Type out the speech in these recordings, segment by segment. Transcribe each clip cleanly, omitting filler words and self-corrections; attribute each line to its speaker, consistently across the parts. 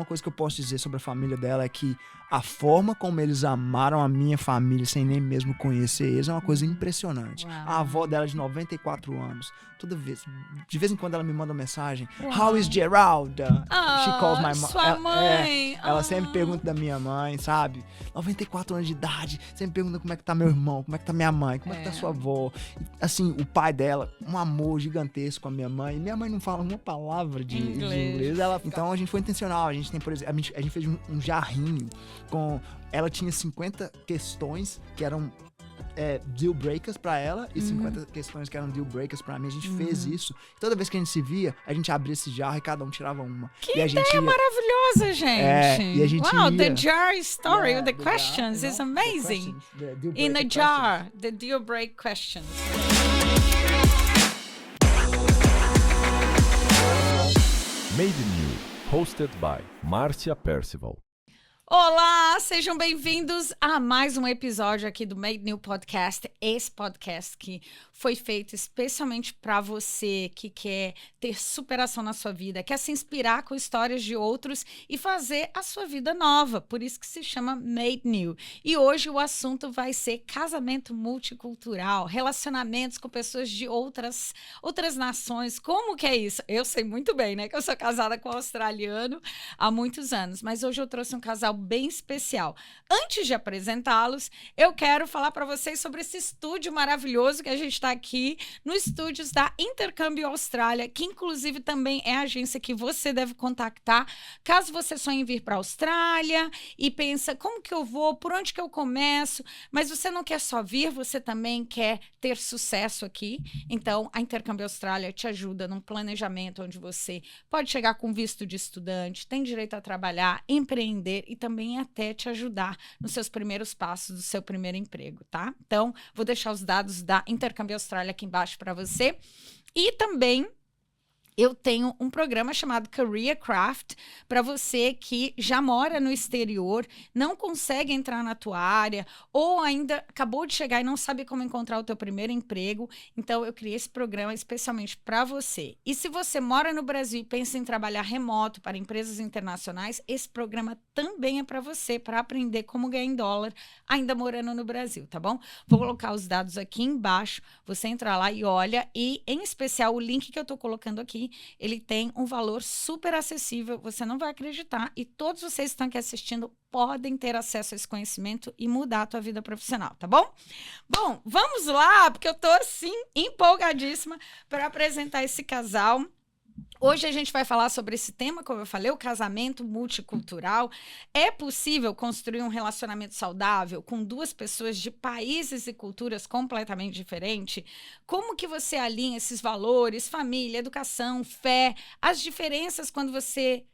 Speaker 1: Uma coisa que eu posso dizer sobre a família dela é que a forma como eles amaram a minha família sem nem mesmo conhecer eles é uma coisa impressionante.
Speaker 2: Uau.
Speaker 1: A avó dela de 94 anos, de vez em quando ela me manda uma mensagem:
Speaker 2: Uau.
Speaker 1: How is Geralda? She calls my mom.
Speaker 2: Sua mãe.
Speaker 1: Ela sempre pergunta da minha mãe, sabe? 94 anos de idade, sempre pergunta como é que tá meu irmão, como é que tá minha mãe, como é que tá sua avó. Assim, o pai dela, um amor gigantesco com a minha mãe. Minha mãe não fala uma palavra de inglês. Então a gente foi intencional. A gente tem, por exemplo, a gente fez um jarrinho com... Ela tinha 50 questões que eram deal breakers pra ela e 50 questões que eram deal breakers pra mim. A gente fez isso. Toda vez que a gente se via, a gente abria esse jarro e cada um tirava uma.
Speaker 2: Que
Speaker 1: e a
Speaker 2: ideia
Speaker 1: gente
Speaker 2: maravilhosa, gente.
Speaker 1: E a gente
Speaker 2: Wow,
Speaker 1: ia.
Speaker 2: the jar story,
Speaker 1: Yeah,
Speaker 2: the
Speaker 1: the
Speaker 2: questions
Speaker 1: jar,
Speaker 2: is
Speaker 1: the
Speaker 2: amazing.
Speaker 1: questions, the deal
Speaker 2: In a
Speaker 1: breaker
Speaker 2: jar,
Speaker 1: questions.
Speaker 2: the deal break questions.
Speaker 3: Made New, hosted by Márcia Percival.
Speaker 2: Olá, sejam bem-vindos a mais um episódio aqui do Made New Podcast. Esse podcast que foi feito especialmente para você que quer ter superação na sua vida, quer se inspirar com histórias de outros e fazer a sua vida nova. Por isso que se chama Made New. E hoje o assunto vai ser casamento multicultural, relacionamentos com pessoas de outras nações. Como que é isso? Eu sei muito bem, né? Que eu sou casada com um australiano há muitos anos, mas hoje eu trouxe um casal bem especial. Antes de apresentá-los, eu quero falar para vocês sobre esse estúdio maravilhoso que a gente está aqui no estúdios da Intercâmbio Austrália, que inclusive também é a agência que você deve contactar caso você sonhe em vir para a Austrália e pensa, como que eu vou, por onde que eu começo, mas você não quer só vir, você também quer ter sucesso aqui. Então, a Intercâmbio Austrália te ajuda num planejamento onde você pode chegar com visto de estudante, tem direito a trabalhar, empreender e também até te ajudar nos seus primeiros passos do seu primeiro emprego, tá? Então, vou deixar os dados da Intercâmbio Austrália aqui embaixo para você. E também eu tenho um programa chamado Career Craft para você que já mora no exterior, não consegue entrar na tua área ou ainda acabou de chegar e não sabe como encontrar o teu primeiro emprego. Então, eu criei esse programa especialmente para você. E se você mora no Brasil e pensa em trabalhar remoto para empresas internacionais, esse programa também é para você, para aprender como ganhar em dólar ainda morando no Brasil, tá bom? Vou colocar os dados aqui embaixo, você entra lá e olha, e em especial o link que eu estou colocando aqui, ele tem um valor super acessível, você não vai acreditar, e todos vocês que estão aqui assistindo podem ter acesso a esse conhecimento e mudar a tua vida profissional, tá bom? Bom, vamos lá, porque eu tô assim empolgadíssima para apresentar esse casal. Hoje a gente vai falar sobre esse tema, como eu falei, o casamento multicultural. É possível construir um relacionamento saudável com duas pessoas de países e culturas completamente diferentes? Como que você alinha esses valores, família, educação, fé, as diferenças como você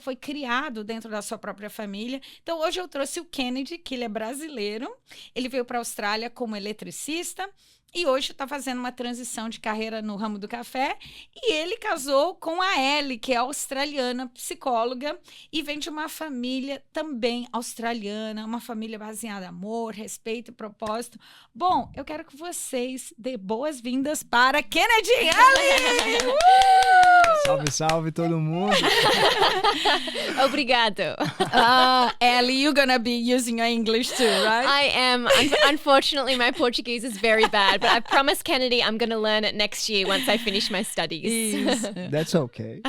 Speaker 2: foi criado dentro da sua própria família? Então, hoje eu trouxe o Kennedy, que ele é brasileiro, ele veio para a Austrália como eletricista, e hoje está fazendo uma transição de carreira no ramo do café. E ele casou com a Ellie, que é australiana, psicóloga, e vem de uma família também australiana, uma família baseada em amor, respeito e propósito. Bom, eu quero que vocês dêem boas-vindas para Kennedy e Ellie!
Speaker 1: Salve, salve todo mundo.
Speaker 4: Obrigado.
Speaker 2: Ellie, you're gonna be using your English too, right?
Speaker 4: I am. Unfortunately, my Portuguese is very bad, but I promised Kennedy I'm going to learn it next year once I finish my studies.
Speaker 2: Isso.
Speaker 1: That's okay.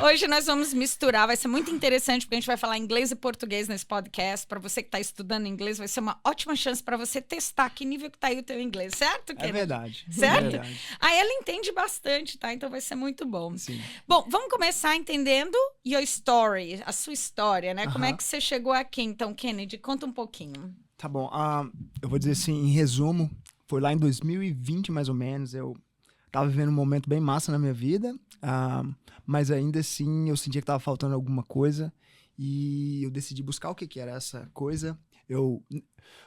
Speaker 2: Hoje nós vamos misturar, vai ser muito interessante porque a gente vai falar inglês e português nesse podcast. Para você que está estudando inglês, vai ser uma ótima chance para você testar que nível que tá aí o teu inglês, certo, Kennedy?
Speaker 1: É verdade.
Speaker 2: Certo?
Speaker 1: É verdade.
Speaker 2: Ela entende bastante, tá? Então vai ser muito bom.
Speaker 1: Sim.
Speaker 2: Bom, vamos começar entendendo your story, a sua história, né? Como é que você chegou aqui, então, Kennedy? Conta um pouquinho.
Speaker 1: Tá bom. Eu vou dizer assim, em resumo, foi lá em 2020, mais ou menos, eu tava vivendo um momento bem massa na minha vida, mas ainda assim eu sentia que tava faltando alguma coisa e eu decidi buscar o que era essa coisa.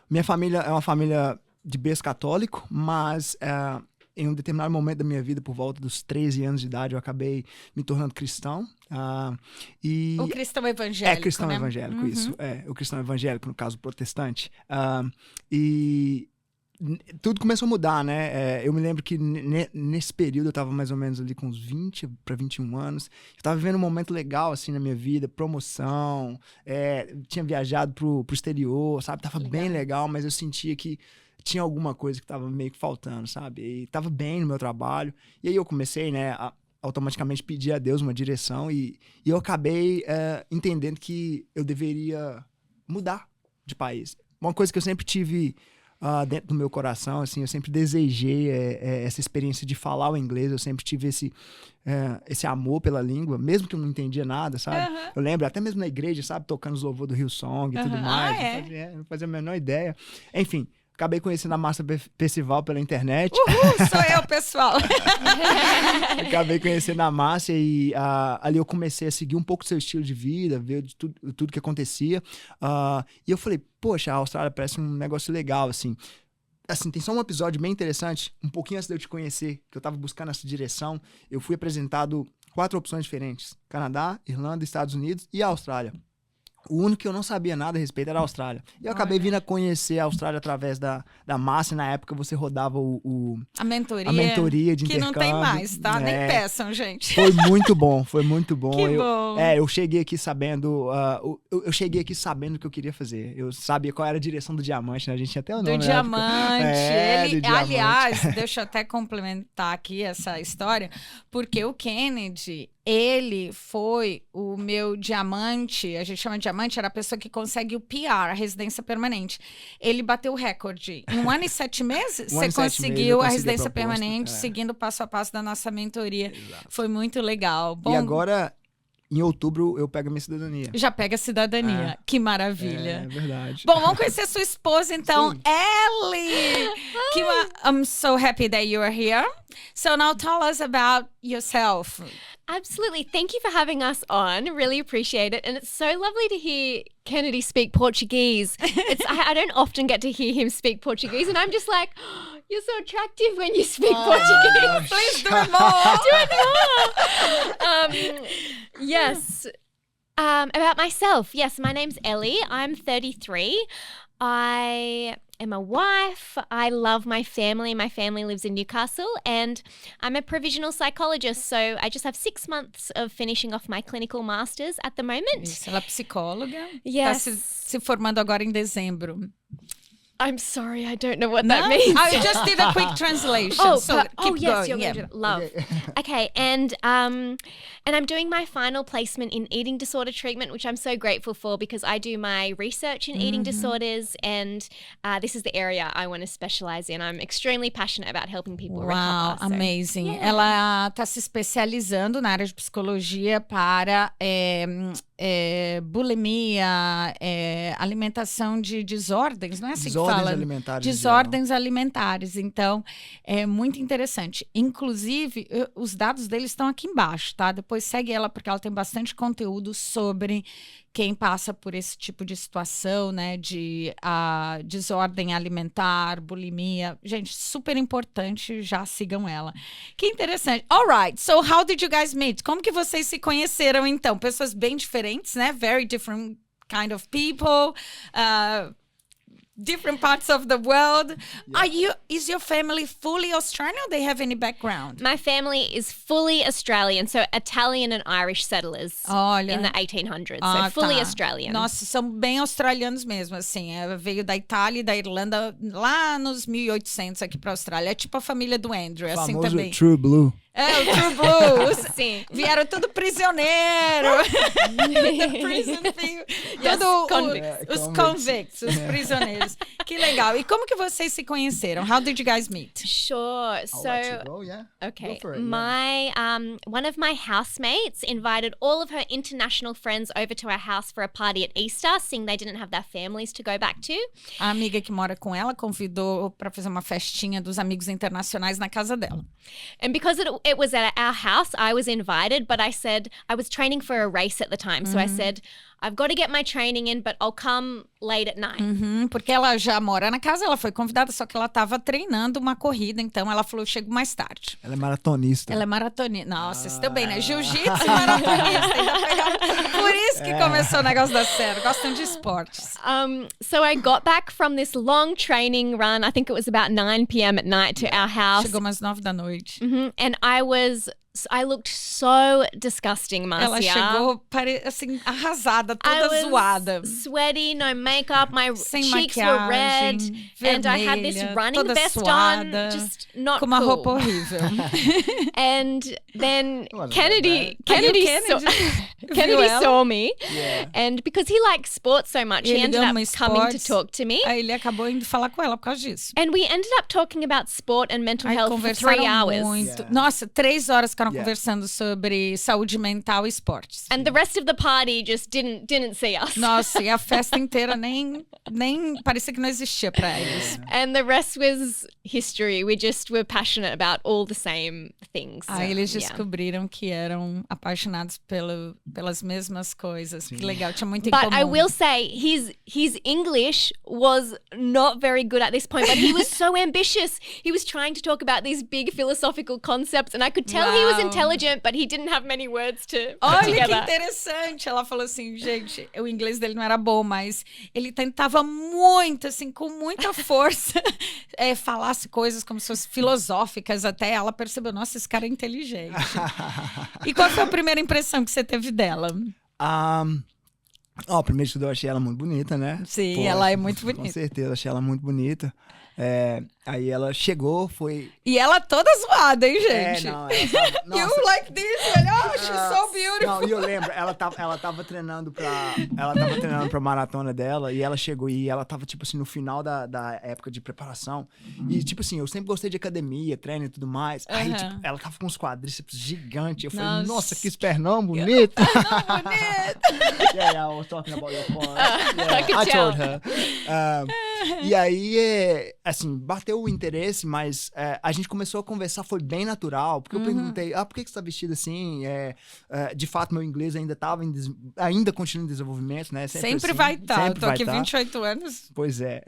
Speaker 1: Minha família é uma família de berço católico, mas em um determinado momento da minha vida, por volta dos 13 anos de idade, eu acabei me tornando cristão.
Speaker 2: O cristão evangélico,
Speaker 1: cristão
Speaker 2: né?
Speaker 1: evangélico, isso. O cristão evangélico, no caso protestante. E tudo começou a mudar, né? Eu me lembro que nesse período eu tava mais ou menos ali com uns 20 para 21 anos. Eu tava vivendo um momento legal, assim, na minha vida. Promoção, tinha viajado pro exterior, sabe? Tava bem legal, mas eu sentia que tinha alguma coisa que tava meio que faltando, sabe? E tava bem no meu trabalho. E aí eu comecei, né, a automaticamente pedir a Deus uma direção. E eu acabei entendendo que eu deveria mudar de país. Uma coisa que eu sempre tive dentro do meu coração, assim, eu sempre desejei essa experiência de falar o inglês, eu sempre tive esse amor pela língua, mesmo que eu não entendia nada, sabe? Eu lembro, até mesmo na igreja, sabe, tocando os louvores do Hillsong e tudo mais, não fazia a menor ideia. Enfim, acabei conhecendo a Márcia Percival pela internet.
Speaker 2: Uhul, sou eu, pessoal!
Speaker 1: Acabei conhecendo a Márcia e ali eu comecei a seguir um pouco do seu estilo de vida, ver de tudo que acontecia. E eu falei, poxa, a Austrália parece um negócio legal, assim. Assim, tem só um episódio bem interessante, um pouquinho antes de eu te conhecer, que eu tava buscando essa direção, eu fui apresentado 4 opções diferentes: Canadá, Irlanda, Estados Unidos e a Austrália. O único que eu não sabia nada a respeito era a Austrália. E eu acabei vindo a conhecer a Austrália através da Márcia. Na época você rodava
Speaker 2: a mentoria
Speaker 1: de intercâmbio.
Speaker 2: Que não tem mais, tá? Nem peçam, gente.
Speaker 1: Foi muito bom, foi muito bom.
Speaker 2: Que bom.
Speaker 1: Eu cheguei aqui sabendo... eu cheguei aqui sabendo o que eu queria fazer. Eu sabia qual era a direção do diamante, né? A gente tinha até o nome.
Speaker 2: Do diamante.
Speaker 1: Do diamante.
Speaker 2: Aliás, deixa eu até complementar aqui essa história, porque o Kennedy... Ele foi o meu diamante, a gente chama de diamante, era a pessoa que consegue o PR, a residência permanente. Ele bateu o recorde. Em 1 ano e 7 meses, você conseguiu a residência permanente, seguindo o passo a passo da nossa mentoria. Exato. Foi muito legal. Bom,
Speaker 1: e agora, em outubro, eu pego a minha cidadania.
Speaker 2: Já pega a cidadania. Que maravilha.
Speaker 1: É verdade.
Speaker 2: Bom, vamos conhecer sua esposa, então.
Speaker 1: Sim.
Speaker 2: Ellie! I'm so happy that you are here. So now tell us about yourself.
Speaker 4: Absolutely. Thank you for having us on. Really appreciate it. And it's so lovely to hear Kennedy speak Portuguese. I don't often get to hear him speak Portuguese, and I'm just like, oh, you're so attractive when you speak Portuguese.
Speaker 2: Please do it more.
Speaker 4: Do it more. Yes. About myself. Yes, my name's Ellie. I'm 33. I am a wife. I love my family. My family lives in Newcastle, and I'm a provisional psychologist. So I just have 6 months of finishing off my clinical masters at the moment.
Speaker 2: Isso, ela é psicóloga.
Speaker 4: Yes.
Speaker 2: Tá se formando agora em dezembro.
Speaker 4: I'm sorry, I don't know what that means.
Speaker 2: I just did a quick translation. Keep
Speaker 4: yes,
Speaker 2: going.
Speaker 4: you're going to love. Okay, and I'm doing my final placement in eating disorder treatment, which I'm so grateful for because I do my research in eating disorders, and this is the area I want to specialize in. I'm extremely passionate about helping people recover.
Speaker 2: Wow, amazing. Yeah. Ela está se especializando na área de psicologia para bulimia, alimentação de desordens, não é assim que fala?
Speaker 1: Alimentares.
Speaker 2: Desordens alimentares. Então, é muito interessante. Inclusive, os dados deles estão aqui embaixo, tá? Depois segue ela, porque ela tem bastante conteúdo sobre quem passa por esse tipo de situação, né? De desordem alimentar, bulimia. Gente, super importante, já sigam ela. Que interessante. All right, so how did you guys meet? Como que vocês se conheceram, então? Pessoas bem diferentes, né? Very different kind of people. Different parts of the world. Yeah. Is your family fully Australian or they have any background?
Speaker 4: My family is fully Australian, so Italian and Irish settlers in the 1800s. So fully Australian.
Speaker 2: Nossa, são bem australianos mesmo, assim. Veio da Itália e da Irlanda lá nos 1800 aqui pra Austrália. É tipo a família do Andrew, assim também.
Speaker 1: True Blue.
Speaker 2: O True Blues.
Speaker 4: Sim.
Speaker 2: Vieram tudo prisioneiro. Os convicts, os prisioneiros. Que legal. E como que vocês se conheceram? How did you guys meet?
Speaker 4: Sure.
Speaker 1: I'll let you go, yeah.
Speaker 4: Okay.
Speaker 1: Go for it,
Speaker 4: one of my housemates invited all of her international friends over to our house for a party at Easter, seeing they didn't have their families to go back to.
Speaker 2: A amiga que mora com ela convidou para fazer uma festinha dos amigos internacionais na casa dela.
Speaker 4: And because it was at our house, I was invited, but I said I was training for a race at the time. So I said, I've got to get my training in, but I'll come late at night.
Speaker 2: Porque ela já mora na casa, ela foi convidada, só que ela tava treinando uma corrida, então ela falou, chego mais tarde.
Speaker 1: Ela é maratonista.
Speaker 2: Ela é maratonista. Nossa, isso também, né? Jiu-jitsu e maratonista. Ainda pegaram. Por isso que começou o negócio da série. Gostam de esportes.
Speaker 4: So I got back from this long training run. I think it was about 9 p.m. at night to our house.
Speaker 2: Chegou umas 9 da noite.
Speaker 4: And I looked so disgusting, Marcia.
Speaker 2: Ela chegou assim, arrasada,
Speaker 4: I
Speaker 2: toda
Speaker 4: was
Speaker 2: zoada.
Speaker 4: sweaty, no makeup, my
Speaker 2: Sem
Speaker 4: cheeks were red,
Speaker 2: vermelha,
Speaker 4: and I had this running
Speaker 2: toda
Speaker 4: vest
Speaker 2: suada,
Speaker 4: on, just not
Speaker 2: com uma
Speaker 4: cool.
Speaker 2: roupa horrível.
Speaker 4: And then
Speaker 1: Wasn't
Speaker 4: Kennedy
Speaker 2: Kennedy
Speaker 4: Kennedy
Speaker 2: viu
Speaker 4: saw me,
Speaker 1: Yeah.
Speaker 4: and because he likes sports so much, he
Speaker 2: Ele
Speaker 4: ended up
Speaker 2: ama
Speaker 4: coming to
Speaker 2: esportes.
Speaker 4: talk to me.
Speaker 2: Aí ele acabou indo falar com ela por causa disso.
Speaker 4: And we ended up talking about sport and mental
Speaker 2: Aí
Speaker 4: health for 3
Speaker 2: conversaram
Speaker 4: hours.
Speaker 2: muito.
Speaker 1: Yeah.
Speaker 2: Nossa, 3 horas ficaram
Speaker 1: Yeah.
Speaker 2: conversando sobre saúde mental e esportes.
Speaker 4: And the rest of the party just didn't see us.
Speaker 2: Nossa, e a festa inteira nem parecia que não existia pra eles.
Speaker 4: And the rest was history. We just were passionate about all the same things.
Speaker 2: Aí eles
Speaker 4: Yeah.
Speaker 2: descobriram que eram apaixonados pelas mesmas coisas. Que legal, tinha muito em
Speaker 4: But
Speaker 2: comum.
Speaker 4: I will say his English was not very good at this point, but he was so ambitious. He was trying to talk about these big philosophical concepts, and I could tell he was
Speaker 2: Wow.
Speaker 4: intelligent, but he didn't have many words to put
Speaker 2: Olha que
Speaker 4: together.
Speaker 2: interessante. Ela falou assim, gente, o inglês dele não era bom, mas ele tentava muito, assim, com muita força, falasse coisas como se fossem filosóficas até. Ela percebeu, nossa, esse cara é inteligente. E qual foi a primeira impressão que você teve dela?
Speaker 1: Primeiro de tudo, eu achei ela muito bonita, né?
Speaker 2: Sim, ela é muito
Speaker 1: Com
Speaker 2: bonita.
Speaker 1: certeza, achei ela muito bonita. Aí ela chegou, foi...
Speaker 2: E ela toda zoada, hein, gente?
Speaker 1: não, ela tava...
Speaker 2: You
Speaker 1: Nossa,
Speaker 2: like this? Oh, she's so beautiful.
Speaker 1: Não, e eu lembro, ela tava treinando pra maratona dela, e ela chegou, e ela tava, tipo assim, no final da época de preparação, e tipo assim, eu sempre gostei de academia, treino e tudo mais, aí, tipo, ela tava com uns quadríceps gigantes, eu falei, nossa, que espernão bonito.
Speaker 2: Não, bonito.
Speaker 1: Yeah, I was talking about your phone.
Speaker 4: I could
Speaker 1: I told
Speaker 4: tell.
Speaker 1: her. E aí, assim, bateu o interesse, mas a gente começou a conversar, foi bem natural, porque eu perguntei, por que você tá vestido assim? De fato, meu inglês ainda continua em desenvolvimento, né?
Speaker 2: Sempre
Speaker 1: assim,
Speaker 2: vai estar. Eu
Speaker 1: sempre
Speaker 2: tô
Speaker 1: vai
Speaker 2: aqui
Speaker 1: tá.
Speaker 2: 28 anos.
Speaker 1: Pois é.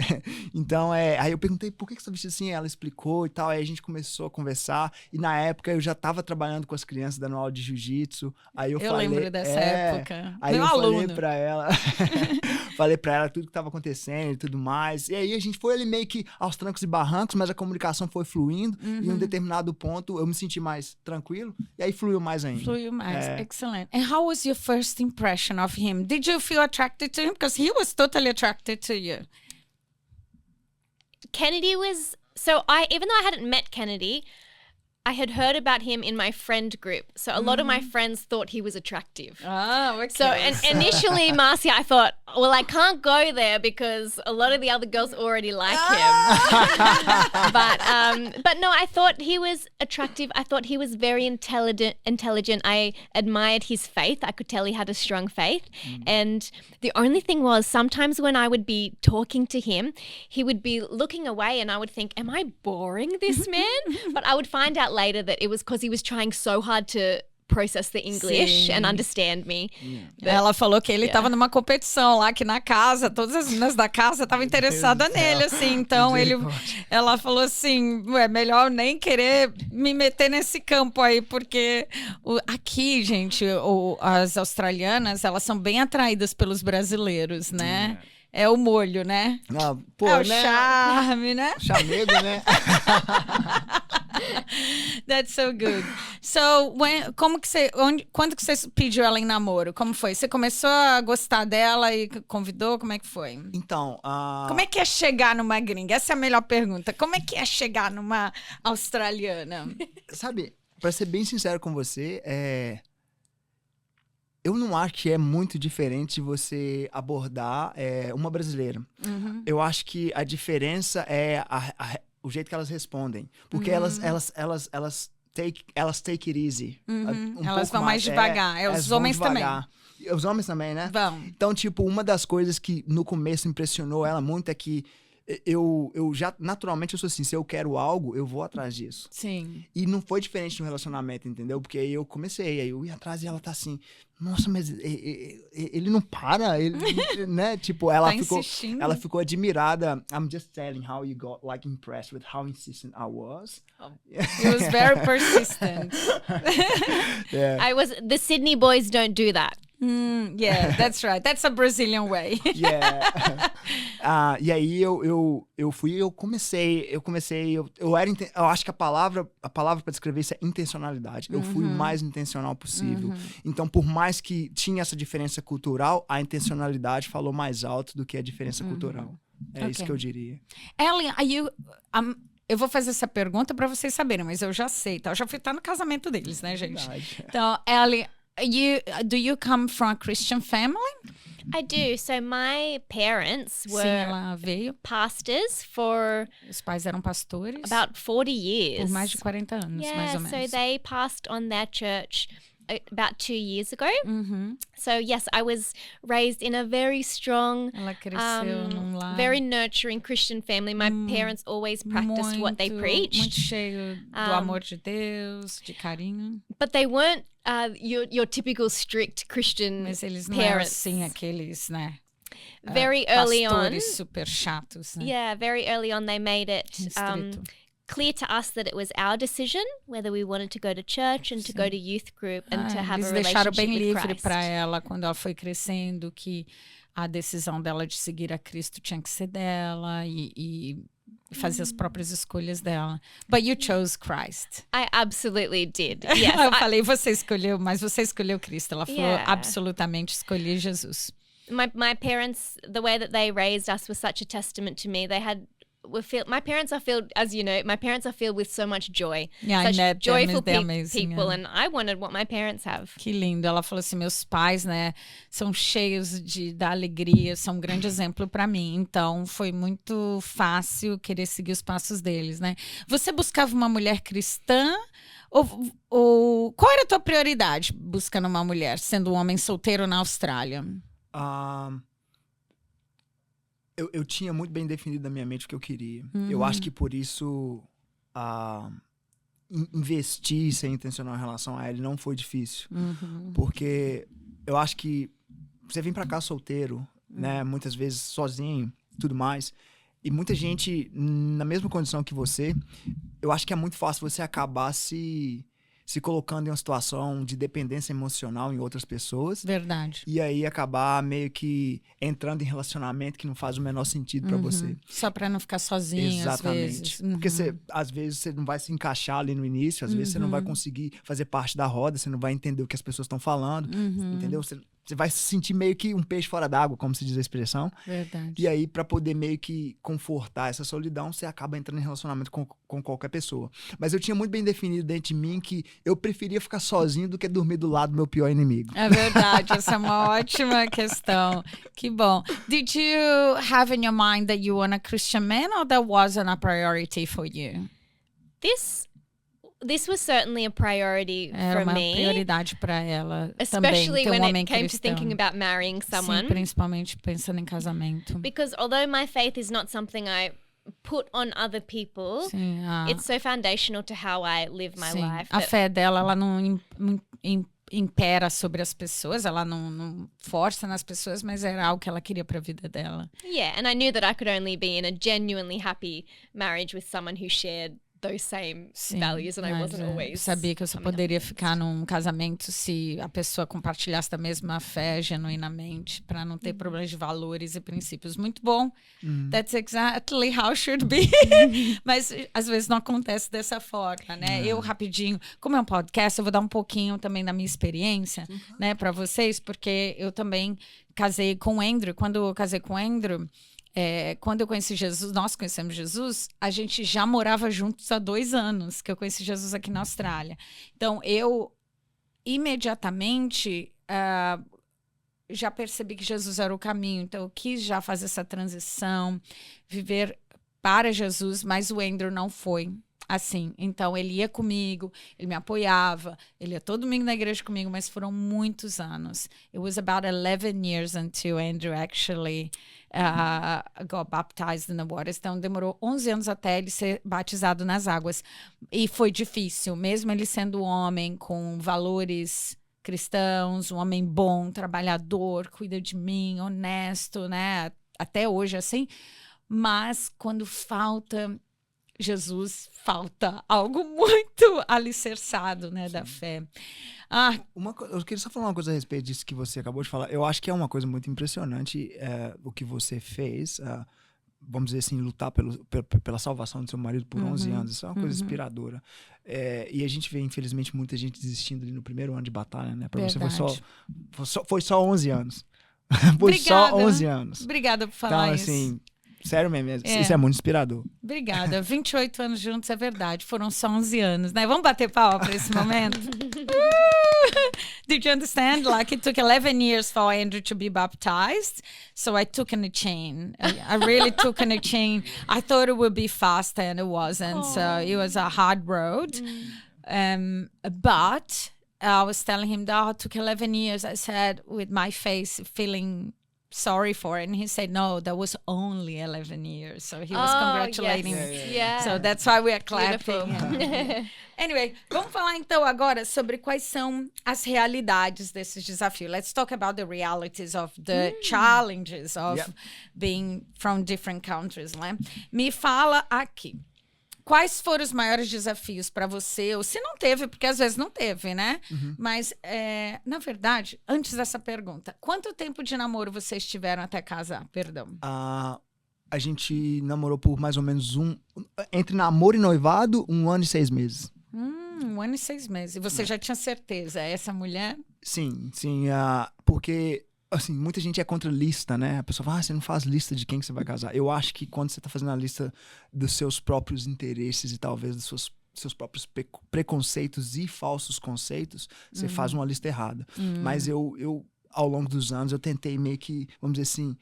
Speaker 1: Então, aí eu perguntei, por que você tá vestido assim? Ela explicou e tal, aí a gente começou a conversar, e na época eu já tava trabalhando com as crianças, dando aula de jiu-jitsu, aí eu falei...
Speaker 2: lembro dessa época.
Speaker 1: Aí
Speaker 2: Meu
Speaker 1: eu
Speaker 2: aluno.
Speaker 1: falei pra ela... falei pra ela tudo que tava acontecendo e tudo mais. E aí a gente foi ali meio que aos trancos e barrancos, mas a comunicação foi fluindo. E em um determinado ponto eu me senti mais tranquilo. E aí fluiu mais ainda.
Speaker 2: Fluiu mais. Excellent. And how was your first impression of him? Did you feel attracted to him? Because he was totally attracted to you.
Speaker 4: Kennedy was even though I hadn't met Kennedy, I had heard about him in my friend group. So a lot of my friends thought he was attractive.
Speaker 2: Oh, okay.
Speaker 4: So and initially, Marcia, I thought, well, I can't go there because a lot of the other girls already like him. But no, I thought he was attractive. I thought he was very intelligent. I admired his faith. I could tell he had a strong faith. And the only thing was, sometimes when I would be talking to him, he would be looking away, and I would think, am I boring this man? But I would find out later that it was because he was trying so hard to process the English and understand me.
Speaker 2: Ela falou que ele tava numa competição lá, que na casa, todas as meninas da casa estavam interessadas nele, assim. Então, ela falou assim, é melhor nem querer me meter nesse campo aí, porque aqui, gente, as australianas, elas são bem atraídas pelos brasileiros, né? É o molho, né?
Speaker 1: Pô,
Speaker 2: é o
Speaker 1: né?
Speaker 2: charme, né?
Speaker 1: Chamego, né?
Speaker 2: That's so good. So, quando que você pediu ela em namoro? Como foi? Você começou a gostar dela e convidou? Como é que foi?
Speaker 1: Então,
Speaker 2: Como é que é chegar numa gringa? Essa é a melhor pergunta. Como é que é chegar numa australiana?
Speaker 1: sabe, pra ser bem sincero com você, eu não acho que é muito diferente de você abordar uma brasileira. Eu acho que a diferença é o jeito que elas respondem. Porque elas take it easy.
Speaker 2: Elas vão mais devagar. Os homens também.
Speaker 1: Os homens também, né?
Speaker 2: Vão.
Speaker 1: Então, tipo, uma das coisas que no começo impressionou ela muito é que eu já, naturalmente, eu sou assim, se eu quero algo, eu vou atrás disso.
Speaker 2: Sim.
Speaker 1: E não foi diferente no relacionamento, entendeu? Porque aí eu comecei, aí eu ia atrás e ela tá assim, nossa, mas ele não para, ele, né? Tipo,
Speaker 2: Tá insistindo.
Speaker 1: ela ficou admirada. I'm just telling how you got, like, impressed with how insistent I was.
Speaker 2: He was very persistent.
Speaker 4: The Sydney boys don't do that.
Speaker 2: Yeah, that's right. That's a Brazilian way.
Speaker 1: Yeah. E aí eu comecei, eu acho que a palavra para descrever isso é intencionalidade. Eu fui o mais intencional possível. Então, por mais que tinha essa diferença cultural, a intencionalidade falou mais alto do que a diferença cultural. É isso que eu diria.
Speaker 2: Ellen, eu vou fazer essa pergunta para vocês saberem, mas eu já sei, tá? Eu já fui estar no casamento deles, né, gente?
Speaker 1: Verdade.
Speaker 2: Então, Ellen, do you come from a Christian family?
Speaker 4: I do. So my parents
Speaker 2: Sim,
Speaker 4: were
Speaker 2: ela veio.
Speaker 4: pastors for
Speaker 2: Os pais eram pastores
Speaker 4: about 40 years.
Speaker 2: por mais de 40 anos, mais
Speaker 4: Yeah,
Speaker 2: ou menos.
Speaker 4: so they passed on their church about 2 years ago. So yes, I was raised in a very strong,
Speaker 2: Ela cresceu num lar
Speaker 4: very nurturing Christian family. My parents always practiced what they preached.
Speaker 2: muito cheio do amor de Deus, de carinho.
Speaker 4: But they weren't your typical strict Christian
Speaker 2: Mas eles não eram
Speaker 4: parents.
Speaker 2: assim, aqueles, né?
Speaker 4: Very early on,
Speaker 2: Pastores super chatos, né?
Speaker 4: yeah, very early on they made it
Speaker 2: Restrito.
Speaker 4: clear to us that it was our decision whether we wanted to go to church and to go to youth group and to have
Speaker 2: Eles
Speaker 4: a
Speaker 2: deixaram
Speaker 4: relationship
Speaker 2: bem
Speaker 4: with
Speaker 2: livre
Speaker 4: Christ.
Speaker 2: para ela quando ela foi crescendo, que a decisão dela de seguir a Cristo tinha que ser dela e fazer as próprias escolhas dela. But you chose Christ.
Speaker 4: I absolutely did. Yes.
Speaker 2: Eu falei, você escolheu, mas você escolheu Cristo. Ela falou,
Speaker 4: Yeah.
Speaker 2: absolutamente escolhi Jesus.
Speaker 4: My parents, the way that they raised us was such a testament to me. My parents are filled, as you know, my parents are filled with so much joy.
Speaker 2: Yeah, I
Speaker 4: such
Speaker 2: met them,
Speaker 4: joyful
Speaker 2: they're amazing,
Speaker 4: people,
Speaker 2: yeah.
Speaker 4: and I wanted what my parents have.
Speaker 2: Que lindo. Ela falou assim, meus pais, né, são cheios da alegria, são um grande exemplo para mim. Então, foi muito fácil querer seguir os passos deles, né? Você buscava uma mulher cristã? Ou qual era a tua prioridade buscando uma mulher, sendo um homem solteiro na Austrália?
Speaker 1: Eu tinha muito bem definido na minha mente o que eu queria. Eu acho que por isso investir sem intencional em relação a ele não foi difícil. Porque eu acho que você vem pra cá solteiro, né? Muitas vezes sozinho, tudo mais. E muita gente na mesma condição que você, eu acho que é muito fácil você acabar se colocando em uma situação de dependência emocional em outras pessoas.
Speaker 2: Verdade.
Speaker 1: E aí acabar meio que entrando em relacionamento que não faz o menor sentido pra você.
Speaker 2: Só para não ficar sozinho,
Speaker 1: Exatamente.
Speaker 2: às vezes.
Speaker 1: Porque às vezes você não vai se encaixar ali no início, às vezes você não vai conseguir fazer parte da roda, você não vai entender o que as pessoas estão falando, entendeu? Você vai se sentir meio que um peixe fora d'água, como se diz a expressão.
Speaker 2: Verdade.
Speaker 1: E aí, pra poder meio que confortar essa solidão, você acaba entrando em relacionamento com qualquer pessoa. Mas eu tinha muito bem definido dentro de mim que eu preferia ficar sozinho do que dormir do lado do meu pior inimigo.
Speaker 2: É verdade, essa é uma ótima questão. Que bom. Did you have in your mind that you want a Christian man or that wasn't a priority for you?
Speaker 4: This was certainly a priority
Speaker 2: Era
Speaker 4: for
Speaker 2: uma
Speaker 4: me,
Speaker 2: prioridade para ela
Speaker 4: especially
Speaker 2: também, ter
Speaker 4: when
Speaker 2: homem
Speaker 4: it came to
Speaker 2: cristão.
Speaker 4: thinking about marrying someone.
Speaker 2: Sim, principalmente pensando em casamento.
Speaker 4: Because although my faith is not something I put on other people,
Speaker 2: Sim,
Speaker 4: it's so foundational to how I live my
Speaker 2: sim.
Speaker 4: life.
Speaker 2: A
Speaker 4: that-
Speaker 2: fé dela, ela não impera sobre as pessoas, ela não força nas pessoas, mas era algo que ela queria para a vida dela.
Speaker 4: Yeah, and I knew that I could only be in a genuinely happy marriage with someone who shared those same
Speaker 2: Sim,
Speaker 4: values, and I
Speaker 2: mas,
Speaker 4: wasn't always.
Speaker 2: sabia que eu só
Speaker 4: coming up
Speaker 2: poderia
Speaker 4: against.
Speaker 2: ficar num casamento se a pessoa compartilhasse da mesma fé genuinamente, para não ter problemas de valores e princípios. Muito bom. That's exactly how it should be. Mas às vezes não acontece dessa forma, né? Eu rapidinho, como é um podcast, eu vou dar um pouquinho também da minha experiência, né, para vocês, porque eu também casei com o Andrew. Quando eu casei com o Andrew, quando eu conheci Jesus, nós conhecemos Jesus, a gente já morava juntos há 2 anos, que eu conheci Jesus aqui na Austrália. Então, eu imediatamente já percebi que Jesus era o caminho. Então, eu quis já fazer essa transição, viver para Jesus, mas o Andrew não foi assim. Então, ele ia comigo, ele me apoiava, ele ia todo domingo na igreja comigo, mas foram muitos anos. It was about 11 years until Andrew actually got baptized in the waters. Então, demorou 11 anos até ele ser batizado nas águas. E foi difícil, mesmo ele sendo um homem com valores cristãos, um homem bom, trabalhador, cuida de mim, honesto, né? Até hoje, assim. Mas quando falta Jesus, falta algo muito alicerçado, né, da fé.
Speaker 1: Eu queria só falar uma coisa a respeito disso que você acabou de falar. Eu acho que é uma coisa muito impressionante o que você fez, vamos dizer assim, lutar pela salvação do seu marido por 11 anos. Isso é uma coisa inspiradora. E a gente vê, infelizmente, muita gente desistindo ali no primeiro ano de batalha, né? Pra você foi só 11 anos. Foi só 11 anos.
Speaker 2: Obrigada por falar
Speaker 1: então,
Speaker 2: isso.
Speaker 1: Assim, sério mesmo, isso é muito inspirador.
Speaker 2: Obrigada. 28 anos juntos, é verdade. Foram só 11 anos, né? Vamos bater palma para esse momento? Did you understand? Like, it took 11 years for Andrew to be baptized. So I took in a chain. I really took in a chain. I thought it would be fast and it wasn't. So it was a hard road. But I was telling him that it took 11 years. I said, with my face feeling sorry for it, and he said no, that was only 11 years, so he was congratulating me.
Speaker 4: Yeah.
Speaker 2: So that's why we are clapping. Anyway, vamos falar então agora sobre quais são as realidades desses desafios. Let's talk about the realities of the challenges of being from different countries, né? Me fala aqui. Quais foram os maiores desafios para você? Ou se não teve, porque às vezes não teve, né? Mas, na verdade, antes dessa pergunta, quanto tempo de namoro vocês tiveram até casar? Perdão.
Speaker 1: A gente namorou por mais ou menos entre namoro e noivado, 1 ano e 6 meses.
Speaker 2: 1 ano e 6 meses. E você já tinha certeza? Essa mulher?
Speaker 1: Sim. Porque... Assim, muita gente é contra lista, né? A pessoa fala, você não faz lista de quem que você vai casar. Eu acho que quando você tá fazendo a lista dos seus próprios interesses e talvez dos seus próprios preconceitos e falsos conceitos, você faz uma lista errada. Mas eu, ao longo dos anos, eu tentei meio que, vamos dizer assim,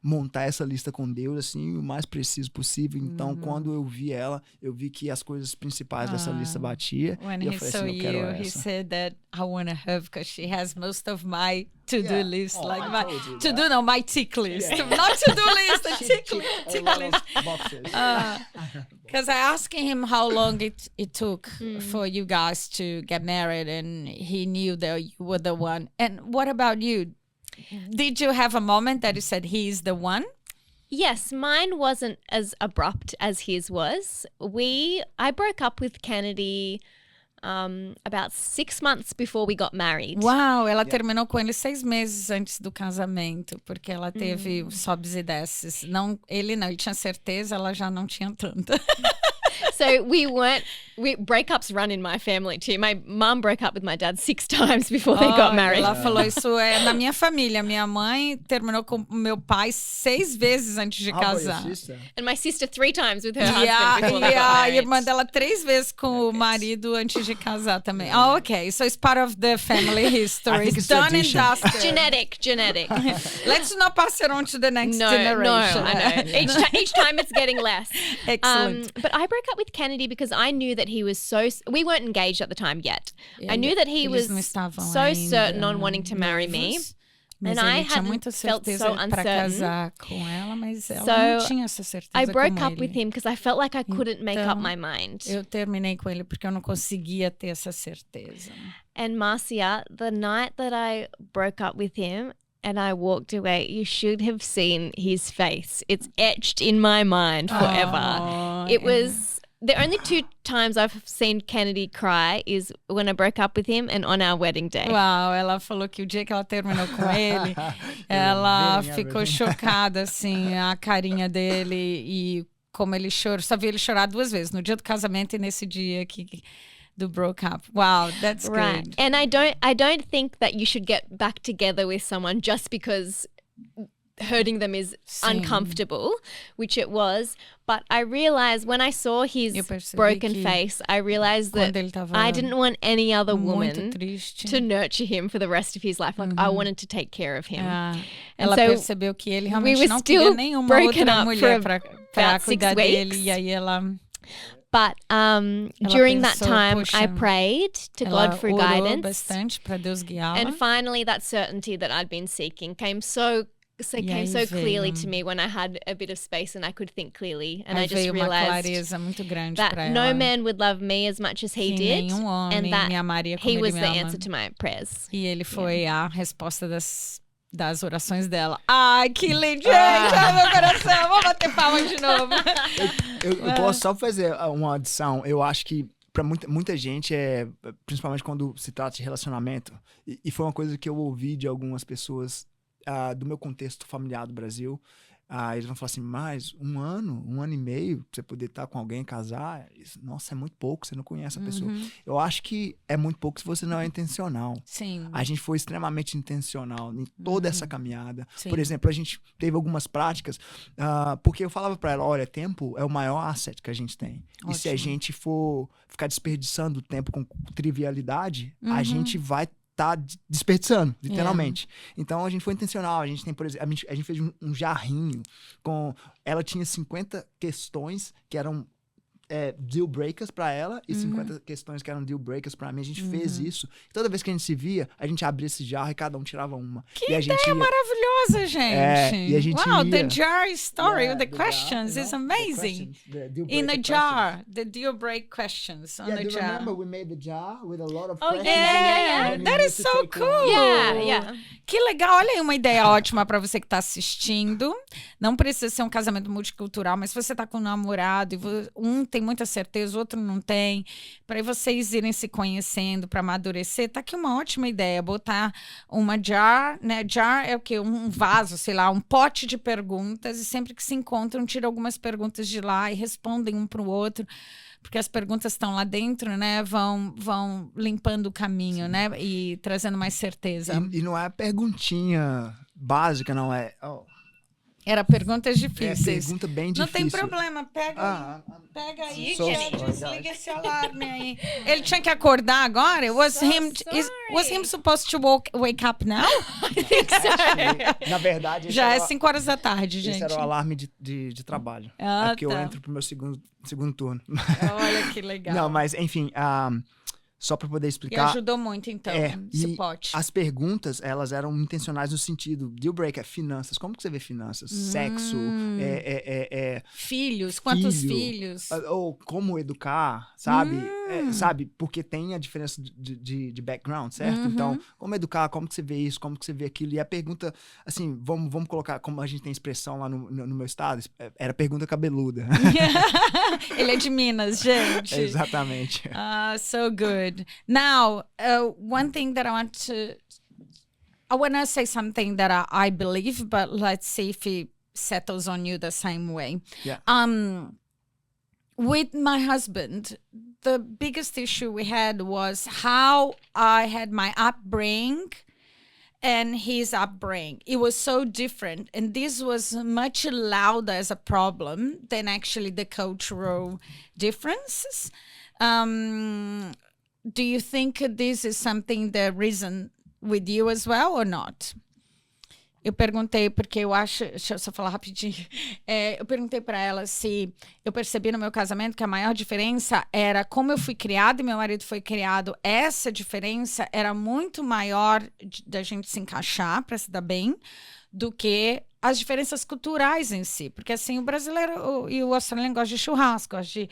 Speaker 1: montar essa lista com Deus, assim, o mais preciso possível. Então, quando eu vi ela, eu vi que as coisas principais dessa lista batia.
Speaker 2: When
Speaker 1: e eu
Speaker 2: he
Speaker 1: falei
Speaker 2: saw
Speaker 1: assim, eu quero
Speaker 2: you,
Speaker 1: essa.
Speaker 2: he said that I want to have, because she has most of my to-do list, like my to-do, no, my tick list, not to-do list, a tick list. Because I asked him how long it took for you guys to get married, and he knew that you were the one. And what about you? Did you have a moment that you said he's the one?
Speaker 4: Yes, mine wasn't as abrupt as his was. I broke up with Kennedy about 6 months before we got married.
Speaker 2: Uau, ela terminou com ele 6 meses antes do casamento, porque ela teve sobes e desces. Ele tinha certeza, ela já não tinha tanta.
Speaker 4: So breakups run in my family too. My mum broke up with my dad 6 times before they got married.
Speaker 2: Ela falou isso na minha família. Minha mãe terminou com meu pai 6 vezes antes de casar.
Speaker 4: And my sister 3 times with her husband before they got
Speaker 2: a
Speaker 4: married.
Speaker 2: irmã dela 3 vezes com o marido antes de casar também. Oh, okay. So it's part of the family history. It's done and dusted.
Speaker 4: Genetic.
Speaker 2: Let's not pass it on to the next
Speaker 4: No,
Speaker 2: generation.
Speaker 4: I know. Each time it's getting less.
Speaker 2: Excellent.
Speaker 4: But I broke up with Kennedy because I knew that he was we weren't engaged at the time yet. I knew that he was so certain on wanting to marry me.
Speaker 2: Mas
Speaker 4: and I
Speaker 2: ele tinha muita
Speaker 4: felt
Speaker 2: certeza
Speaker 4: so
Speaker 2: para
Speaker 4: uncertain.
Speaker 2: casar com ela, mas ela
Speaker 4: So
Speaker 2: não tinha essa certeza
Speaker 4: I broke
Speaker 2: como
Speaker 4: up with
Speaker 2: ele.
Speaker 4: him because I felt like I couldn't make up
Speaker 2: Então,
Speaker 4: my mind.
Speaker 2: Eu terminei com ele porque eu não conseguia ter essa certeza.
Speaker 4: And Marcia, the night that I broke up with him and I walked away, you should have seen his face. It's etched in my mind forever.
Speaker 2: Oh,
Speaker 4: It was the only 2 times I've seen Kennedy cry is when I broke up with him and on our wedding day.
Speaker 2: Uau, ela falou que o dia que ela terminou com ele, ela ficou chocada, assim, a carinha dele e como ele chorou. Só vi ele chorar 2 vezes, no dia do casamento e nesse dia do broke up. Wow, that's
Speaker 4: Right.
Speaker 2: good.
Speaker 4: And I don't think that you should get back together with someone just because hurting them is
Speaker 2: Sim.
Speaker 4: uncomfortable, which it was. But I realized when I saw his
Speaker 2: Eu percebi
Speaker 4: broken
Speaker 2: que
Speaker 4: face, I realized that
Speaker 2: quando ele tava
Speaker 4: I didn't want any other
Speaker 2: muito
Speaker 4: woman
Speaker 2: triste.
Speaker 4: to nurture him for the rest of his life. Like I wanted to take care of him.
Speaker 2: Ela
Speaker 4: so
Speaker 2: percebeu que ele realmente
Speaker 4: were
Speaker 2: não queria
Speaker 4: still
Speaker 2: nenhuma
Speaker 4: broken
Speaker 2: outra
Speaker 4: up
Speaker 2: mulher
Speaker 4: for
Speaker 2: para
Speaker 4: about 6
Speaker 2: cuidar dele.
Speaker 4: weeks.
Speaker 2: E aí ela
Speaker 4: But during that
Speaker 2: pensou,
Speaker 4: time,
Speaker 2: "Poxa,
Speaker 4: I prayed to
Speaker 2: ela
Speaker 4: God for
Speaker 2: orou
Speaker 4: guidance.
Speaker 2: bastante para Deus guiá-la.
Speaker 4: And finally, that certainty that I'd been seeking came so came so clearly to me when I had a bit of space and I could think clearly. And I just
Speaker 2: veio uma
Speaker 4: realized
Speaker 2: clareza muito grande
Speaker 4: that
Speaker 2: pra
Speaker 4: no
Speaker 2: ela.
Speaker 4: man would love me as much as he
Speaker 2: Que
Speaker 4: did,
Speaker 2: nenhum homem
Speaker 4: and that
Speaker 2: me amaria como
Speaker 4: he
Speaker 2: ele
Speaker 4: was
Speaker 2: me
Speaker 4: the
Speaker 2: ama.
Speaker 4: answer to my prayers.
Speaker 2: E ele foi a resposta das orações dela. Ai, que lindo, gente! Ai, meu coração! Vou bater palma de novo.
Speaker 1: Eu posso só fazer uma adição. Eu acho que pra muita gente, principalmente quando se trata de relacionamento, e foi uma coisa que eu ouvi de algumas pessoas do meu contexto familiar do Brasil, eles vão falar assim, mas um ano e meio, pra você poder estar com alguém, casar, nossa, é muito pouco, você não conhece a pessoa. Eu acho que é muito pouco se você não é intencional.
Speaker 2: Sim.
Speaker 1: A gente foi extremamente intencional em toda essa caminhada.
Speaker 2: Sim.
Speaker 1: Por exemplo, a gente teve algumas práticas, porque eu falava pra ela, olha, tempo é o maior asset que a gente tem.
Speaker 2: Ótimo.
Speaker 1: E se a gente for ficar desperdiçando o tempo com trivialidade, a gente vai tá desperdiçando, literalmente. Então a gente foi intencional. A gente tem, por exemplo, a gente fez um jarrinho com. Ela tinha 50 questões que eram deal breakers pra ela e 50 questões que eram deal breakers pra mim. A gente fez isso. Toda vez que a gente se via, a gente abria esse jarro e cada um tirava uma.
Speaker 2: Que
Speaker 1: e a gente
Speaker 2: ideia maravilhosa, gente!
Speaker 1: e a gente
Speaker 2: Wow,
Speaker 1: ia.
Speaker 2: the jar story with the
Speaker 1: jar,
Speaker 2: questions is amazing. In a jar, the deal break questions on
Speaker 1: Yeah,
Speaker 2: the
Speaker 1: do you
Speaker 2: jar.
Speaker 1: remember we made the jar with a lot of
Speaker 4: Oh,
Speaker 1: questions?
Speaker 4: yeah.
Speaker 1: And you
Speaker 2: That
Speaker 1: need
Speaker 2: is
Speaker 1: to
Speaker 2: so
Speaker 1: take one.
Speaker 2: cool.
Speaker 4: Yeah.
Speaker 2: Que legal, olha aí uma ideia ótima pra você que tá assistindo. Não precisa ser um casamento multicultural, mas se você tá com um namorado e um tem muita certeza, o outro não tem, para vocês irem se conhecendo, para amadurecer, tá aqui uma ótima ideia, botar uma jar, né? Jar é o quê? Um vaso, sei lá, um pote de perguntas, e sempre que se encontram, tiram algumas perguntas de lá e respondem um pro outro. Porque as perguntas estão lá dentro, né? Vão limpando o caminho, né? E trazendo mais certeza.
Speaker 1: E não é perguntinha básica, não é.
Speaker 2: Era perguntas
Speaker 1: É
Speaker 2: difíceis.
Speaker 1: pergunta bem
Speaker 2: Não
Speaker 1: difícil.
Speaker 2: tem problema, pega aí,
Speaker 1: so
Speaker 2: gente,
Speaker 1: sorry,
Speaker 2: desliga
Speaker 1: guys.
Speaker 2: esse alarme aí. Ele tinha que acordar agora? Was him supposed to wake up now?
Speaker 1: Na verdade,
Speaker 2: Já é 5 horas da tarde,
Speaker 1: esse
Speaker 2: gente.
Speaker 1: era o alarme de trabalho.
Speaker 2: Ah,
Speaker 1: é porque eu
Speaker 2: tá.
Speaker 1: entro pro meu segundo turno.
Speaker 2: Olha que legal.
Speaker 1: Não, mas enfim, só para poder
Speaker 2: E
Speaker 1: explicar.
Speaker 2: ajudou muito, então, esse
Speaker 1: e
Speaker 2: pote.
Speaker 1: as perguntas, elas eram intencionais no sentido, deal breaker, finanças, como que você vê finanças? Sexo,
Speaker 2: Filhos, quantos
Speaker 1: filho,
Speaker 2: filhos?
Speaker 1: ou como educar, sabe? Sabe, porque tem a diferença de background, certo? Então, como educar, como que você vê isso, como que você vê aquilo? E a pergunta, assim, vamos colocar, como a gente tem expressão lá no meu estado, era pergunta cabeluda.
Speaker 2: Ele é de Minas, gente.
Speaker 1: Exatamente.
Speaker 2: So good. Now, one thing that I want to say something that I believe, but let's see if it settles on you the same way.
Speaker 1: Yeah.
Speaker 2: With my husband, the biggest issue we had was how I had my upbringing and his upbringing. It was so different. And this was much louder as a problem than actually the cultural differences. Do you think this is something that reason with you as well or not? Eu perguntei, porque eu acho... Deixa eu só falar rapidinho. Eu perguntei para ela se eu percebi no meu casamento que a maior diferença era como eu fui criada e meu marido foi criado. Essa diferença era muito maior da gente se encaixar para se dar bem do que as diferenças culturais em si. Porque, assim, o brasileiro e o australiano gostam de churrasco, gosta de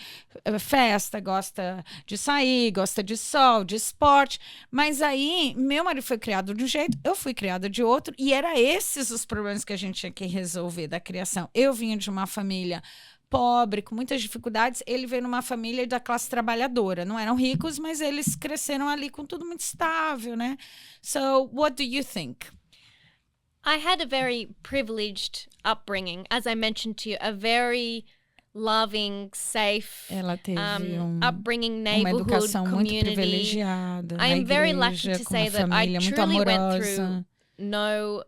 Speaker 2: festa, gosta de sair, gosta de sol, de esporte. Mas aí, meu marido foi criado de um jeito, eu fui criada de outro, e era esses os problemas que a gente tinha que resolver da criação. Eu vinha de uma família pobre, com muitas dificuldades, ele veio numa família da classe trabalhadora. Não eram ricos, mas eles cresceram ali com tudo muito estável, né? So, what do you think?
Speaker 4: I had a very privileged upbringing, as I mentioned to you, a very loving, safe
Speaker 2: Ela teve
Speaker 4: upbringing,
Speaker 2: uma
Speaker 4: neighborhood,
Speaker 2: educação muito
Speaker 4: community.
Speaker 2: privilegiada.
Speaker 4: I
Speaker 2: na
Speaker 4: am very
Speaker 2: igreja,
Speaker 4: lucky to
Speaker 2: com
Speaker 4: say
Speaker 2: uma
Speaker 4: that I
Speaker 2: família muito
Speaker 4: truly went
Speaker 2: amorosa.
Speaker 4: through no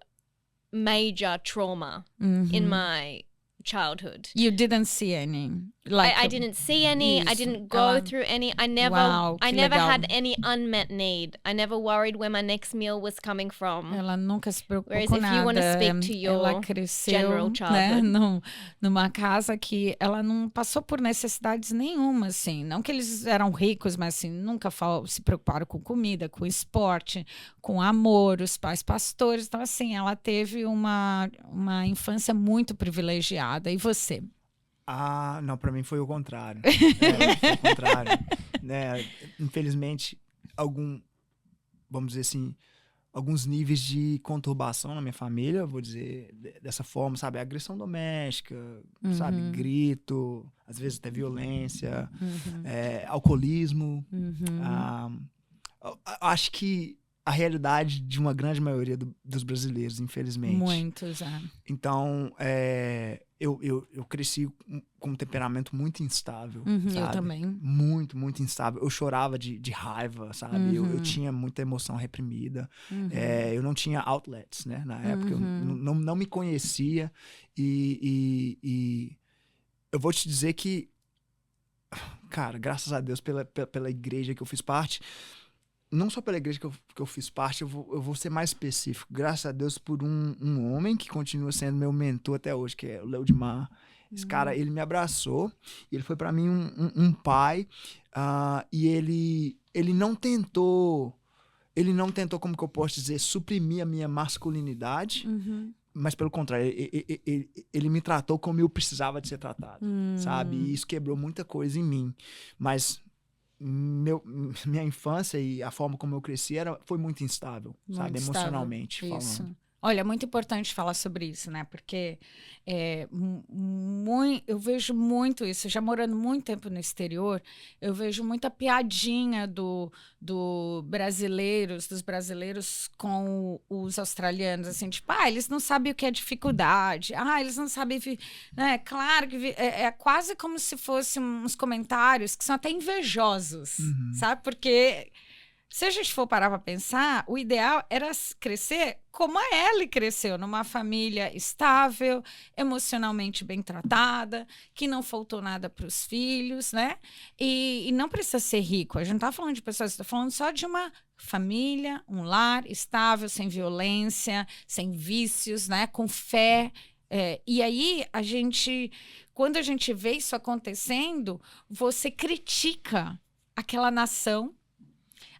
Speaker 4: major trauma in my childhood.
Speaker 2: You didn't see any. Like,
Speaker 4: I didn't see any. I
Speaker 2: Isso,
Speaker 4: didn't go
Speaker 2: ela-
Speaker 4: through any. I never
Speaker 2: Uau, que legal.
Speaker 4: had any unmet need. I never worried where my next meal was coming from.
Speaker 2: Ela nunca se preocupou
Speaker 4: Whereas
Speaker 2: com
Speaker 4: if
Speaker 2: nada.
Speaker 4: you wanna speak to your
Speaker 2: Ela cresceu,
Speaker 4: general
Speaker 2: né,
Speaker 4: childhood.
Speaker 2: numa casa que ela não passou por necessidades nenhuma, assim. Não que eles eram ricos, mas assim, nunca se preocuparam com comida, com esporte, com amor, os pais pastores. Então, assim, ela teve uma infância muito privilegiada. E você?
Speaker 1: Ah, não, pra mim foi o contrário. Foi o contrário. Né? Infelizmente, vamos dizer assim, alguns níveis de conturbação na minha família, vou dizer dessa forma, sabe? Agressão doméstica, sabe? Grito, às vezes até violência, alcoolismo. Acho que a realidade de uma grande maioria dos brasileiros, infelizmente.
Speaker 2: Muitos,
Speaker 1: Então, eu cresci com um temperamento muito instável, sabe?
Speaker 2: Eu também.
Speaker 1: Muito, muito instável. Eu chorava de raiva, sabe? Eu tinha muita emoção reprimida. Eu não tinha outlets, né? Na época, eu não me conhecia. E eu vou te dizer que, cara, graças a Deus pela igreja que eu fiz parte... Não só pela igreja que eu fiz parte, eu vou ser mais específico. Graças a Deus por um homem que continua sendo meu mentor até hoje, que é o Leudimar. Esse cara, ele me abraçou. E ele foi para mim um pai. E ele não tentou, como que eu posso dizer, suprimir a minha masculinidade. Mas pelo contrário, ele me tratou como eu precisava de ser tratado, sabe? E isso quebrou muita coisa em mim. Mas... minha infância e a forma como eu cresci foi muito instável,
Speaker 2: Muito
Speaker 1: sabe?
Speaker 2: instável.
Speaker 1: Emocionalmente
Speaker 2: Isso.
Speaker 1: falando.
Speaker 2: Olha, é muito importante falar sobre isso, né? Porque eu vejo muito isso. Já morando muito tempo no exterior, eu vejo muita piadinha dos brasileiros com os australianos, assim, tipo, eles não sabem o que é dificuldade, eles não sabem, né? Claro que é quase como se fossem uns comentários que são até invejosos, sabe? Porque se a gente for parar para pensar, o ideal era crescer como a Ellie cresceu, numa família estável, emocionalmente bem tratada, que não faltou nada para os filhos, né? E não precisa ser rico. A gente não está falando de pessoas, está falando só de uma família, um lar estável, sem violência, sem vícios, né? Com fé. E aí, quando a gente vê isso acontecendo, você critica aquela nação,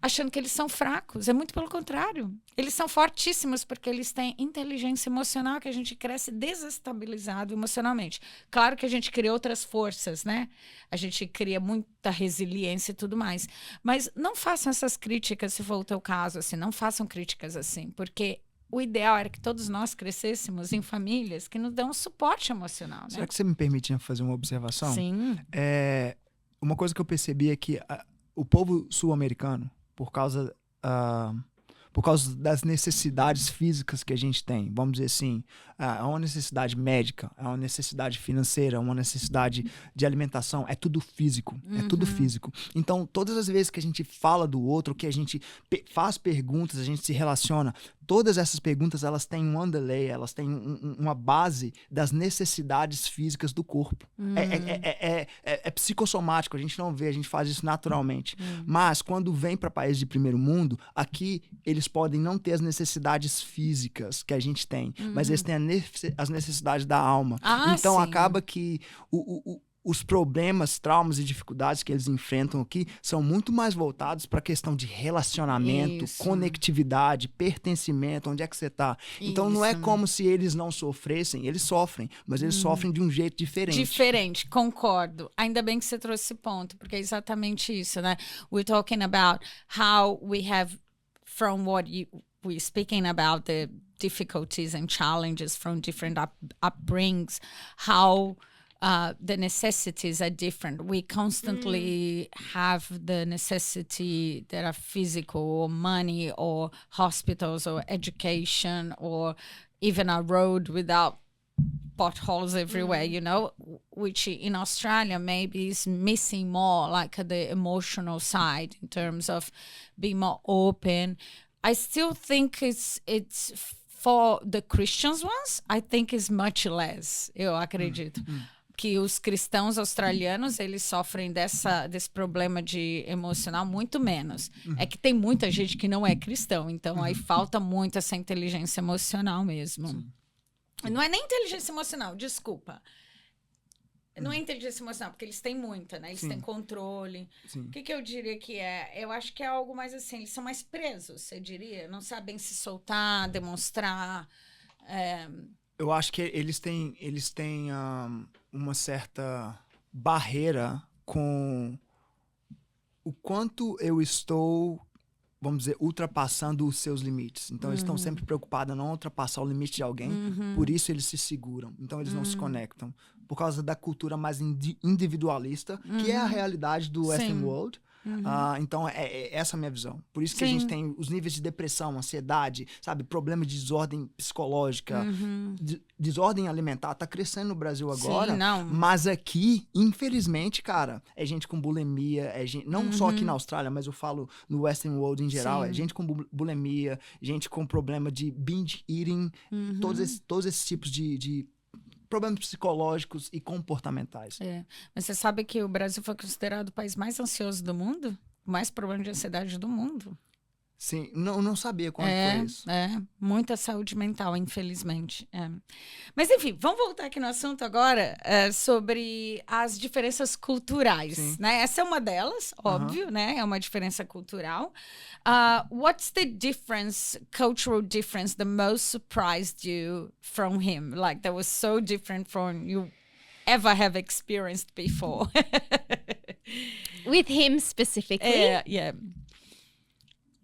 Speaker 2: achando que eles são fracos. É muito pelo contrário. Eles são fortíssimos porque eles têm inteligência emocional, que a gente cresce desestabilizado emocionalmente. Claro que a gente cria outras forças, né? A gente cria muita resiliência e tudo mais. Mas não façam essas críticas, se for o teu caso, assim. Não façam críticas assim, porque o ideal era que todos nós crescêssemos em famílias que nos dão suporte emocional, né?
Speaker 1: Será que você me permite fazer uma observação?
Speaker 2: Sim.
Speaker 1: Uma coisa que eu percebi é que o povo sul-americano, por causa das necessidades físicas que a gente tem, vamos dizer assim, é uma necessidade médica, é uma necessidade financeira, uma necessidade de alimentação, é tudo físico, é tudo físico. Então, todas as vezes que a gente fala do outro, que a gente faz perguntas, a gente se relaciona, todas essas perguntas, elas têm um underlay, elas têm uma base das necessidades físicas do corpo. É psicossomático, a gente não vê, a gente faz isso naturalmente. Mas, quando vem para países de primeiro mundo, aqui eles podem não ter as necessidades físicas que a gente tem, mas eles têm as necessidades da alma. Então,
Speaker 2: sim.
Speaker 1: acaba que os problemas, traumas e dificuldades que eles enfrentam aqui são muito mais voltados para a questão de relacionamento,
Speaker 2: Isso.
Speaker 1: conectividade, pertencimento, onde é que você está. Então, não é como se eles não sofressem, eles sofrem, mas eles sofrem de um jeito diferente.
Speaker 2: Diferente, concordo. Ainda bem que você trouxe esse ponto, porque é exatamente isso, né? We're talking about how we have, from what we're speaking about, the difficulties and challenges from different upbringings, how the necessities are different. We constantly have the necessity that are physical, or money, or hospitals, or education, or even a road without potholes everywhere, you know, which in Australia maybe is missing more, like the emotional side in terms of being more open. I still think it's for the Christians ones, I think it's much less, eu acredito. que os cristãos australianos, eles sofrem desse problema de emocional muito menos. É que tem muita gente que não é cristão, então aí falta muito essa inteligência emocional mesmo.
Speaker 1: Sim.
Speaker 2: Não é nem inteligência emocional, desculpa. Não é inteligência emocional, porque eles têm muita, né? Eles
Speaker 1: Sim.
Speaker 2: têm controle.
Speaker 1: Sim.
Speaker 2: O que eu diria que é? Eu acho que é algo mais assim, eles são mais presos, você diria? Não sabem se soltar, demonstrar.
Speaker 1: Eu acho que eles têm uma certa barreira com o quanto eu estou, vamos dizer, ultrapassando os seus limites. Então, eles estão sempre preocupados em não ultrapassar o limite de alguém, por isso eles se seguram. Então, eles não se conectam. Por causa da cultura mais individualista, que é a realidade do Western World. Então, é essa a minha visão. Por isso que a gente tem os níveis de depressão, ansiedade, sabe? Problema de desordem psicológica, desordem alimentar. Tá crescendo no Brasil agora.
Speaker 2: Sim, não.
Speaker 1: Mas aqui, infelizmente, cara, é gente com bulimia. É gente, não só aqui na Austrália, mas eu falo no Western World em geral.
Speaker 2: Sim.
Speaker 1: É gente com bulimia, gente com problema de binge eating. Todos esses tipos de problemas psicológicos e comportamentais.
Speaker 2: Mas você sabe que o Brasil foi considerado o país mais ansioso do mundo? Mais problema de ansiedade do mundo.
Speaker 1: Sim, não sabia quando foi isso.
Speaker 2: Muita saúde mental, infelizmente. Mas, enfim, vamos voltar aqui no assunto agora sobre as diferenças culturais, né? Essa é uma delas, óbvio, né? É uma diferença cultural. What's the difference, cultural difference, that most surprised you from him? Like, that was so different from you ever have experienced before?
Speaker 4: With him specifically?
Speaker 2: Yeah.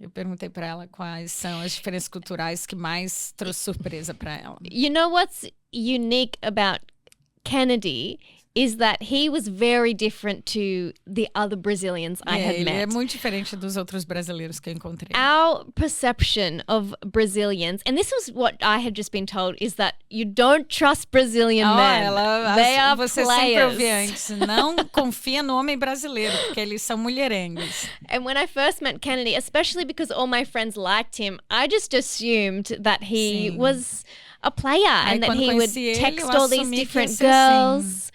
Speaker 2: Eu perguntei para ela quais são as diferenças culturais que mais trouxe surpresa para ela.
Speaker 4: You know what's unique about Kennedy is that he was very different to the other Brazilians I had
Speaker 2: Ele é
Speaker 4: met.
Speaker 2: muito diferente dos outros brasileiros que eu encontrei.
Speaker 4: Our perception of Brazilians, and this was what I had just been told, is that you don't trust Brazilian men. They are
Speaker 2: você sempre
Speaker 4: players.
Speaker 2: ouvi antes, não confia no homem brasileiro, porque eles são mulherengos.
Speaker 4: And when I first met Kennedy, especially because all my friends liked him, I just assumed that he
Speaker 2: Sim.
Speaker 4: was a player
Speaker 2: Aí,
Speaker 4: and that
Speaker 2: quando
Speaker 4: he would
Speaker 2: conheci ele,
Speaker 4: text
Speaker 2: eu
Speaker 4: all these
Speaker 2: assumi que ia
Speaker 4: different
Speaker 2: ser assim.
Speaker 4: girls.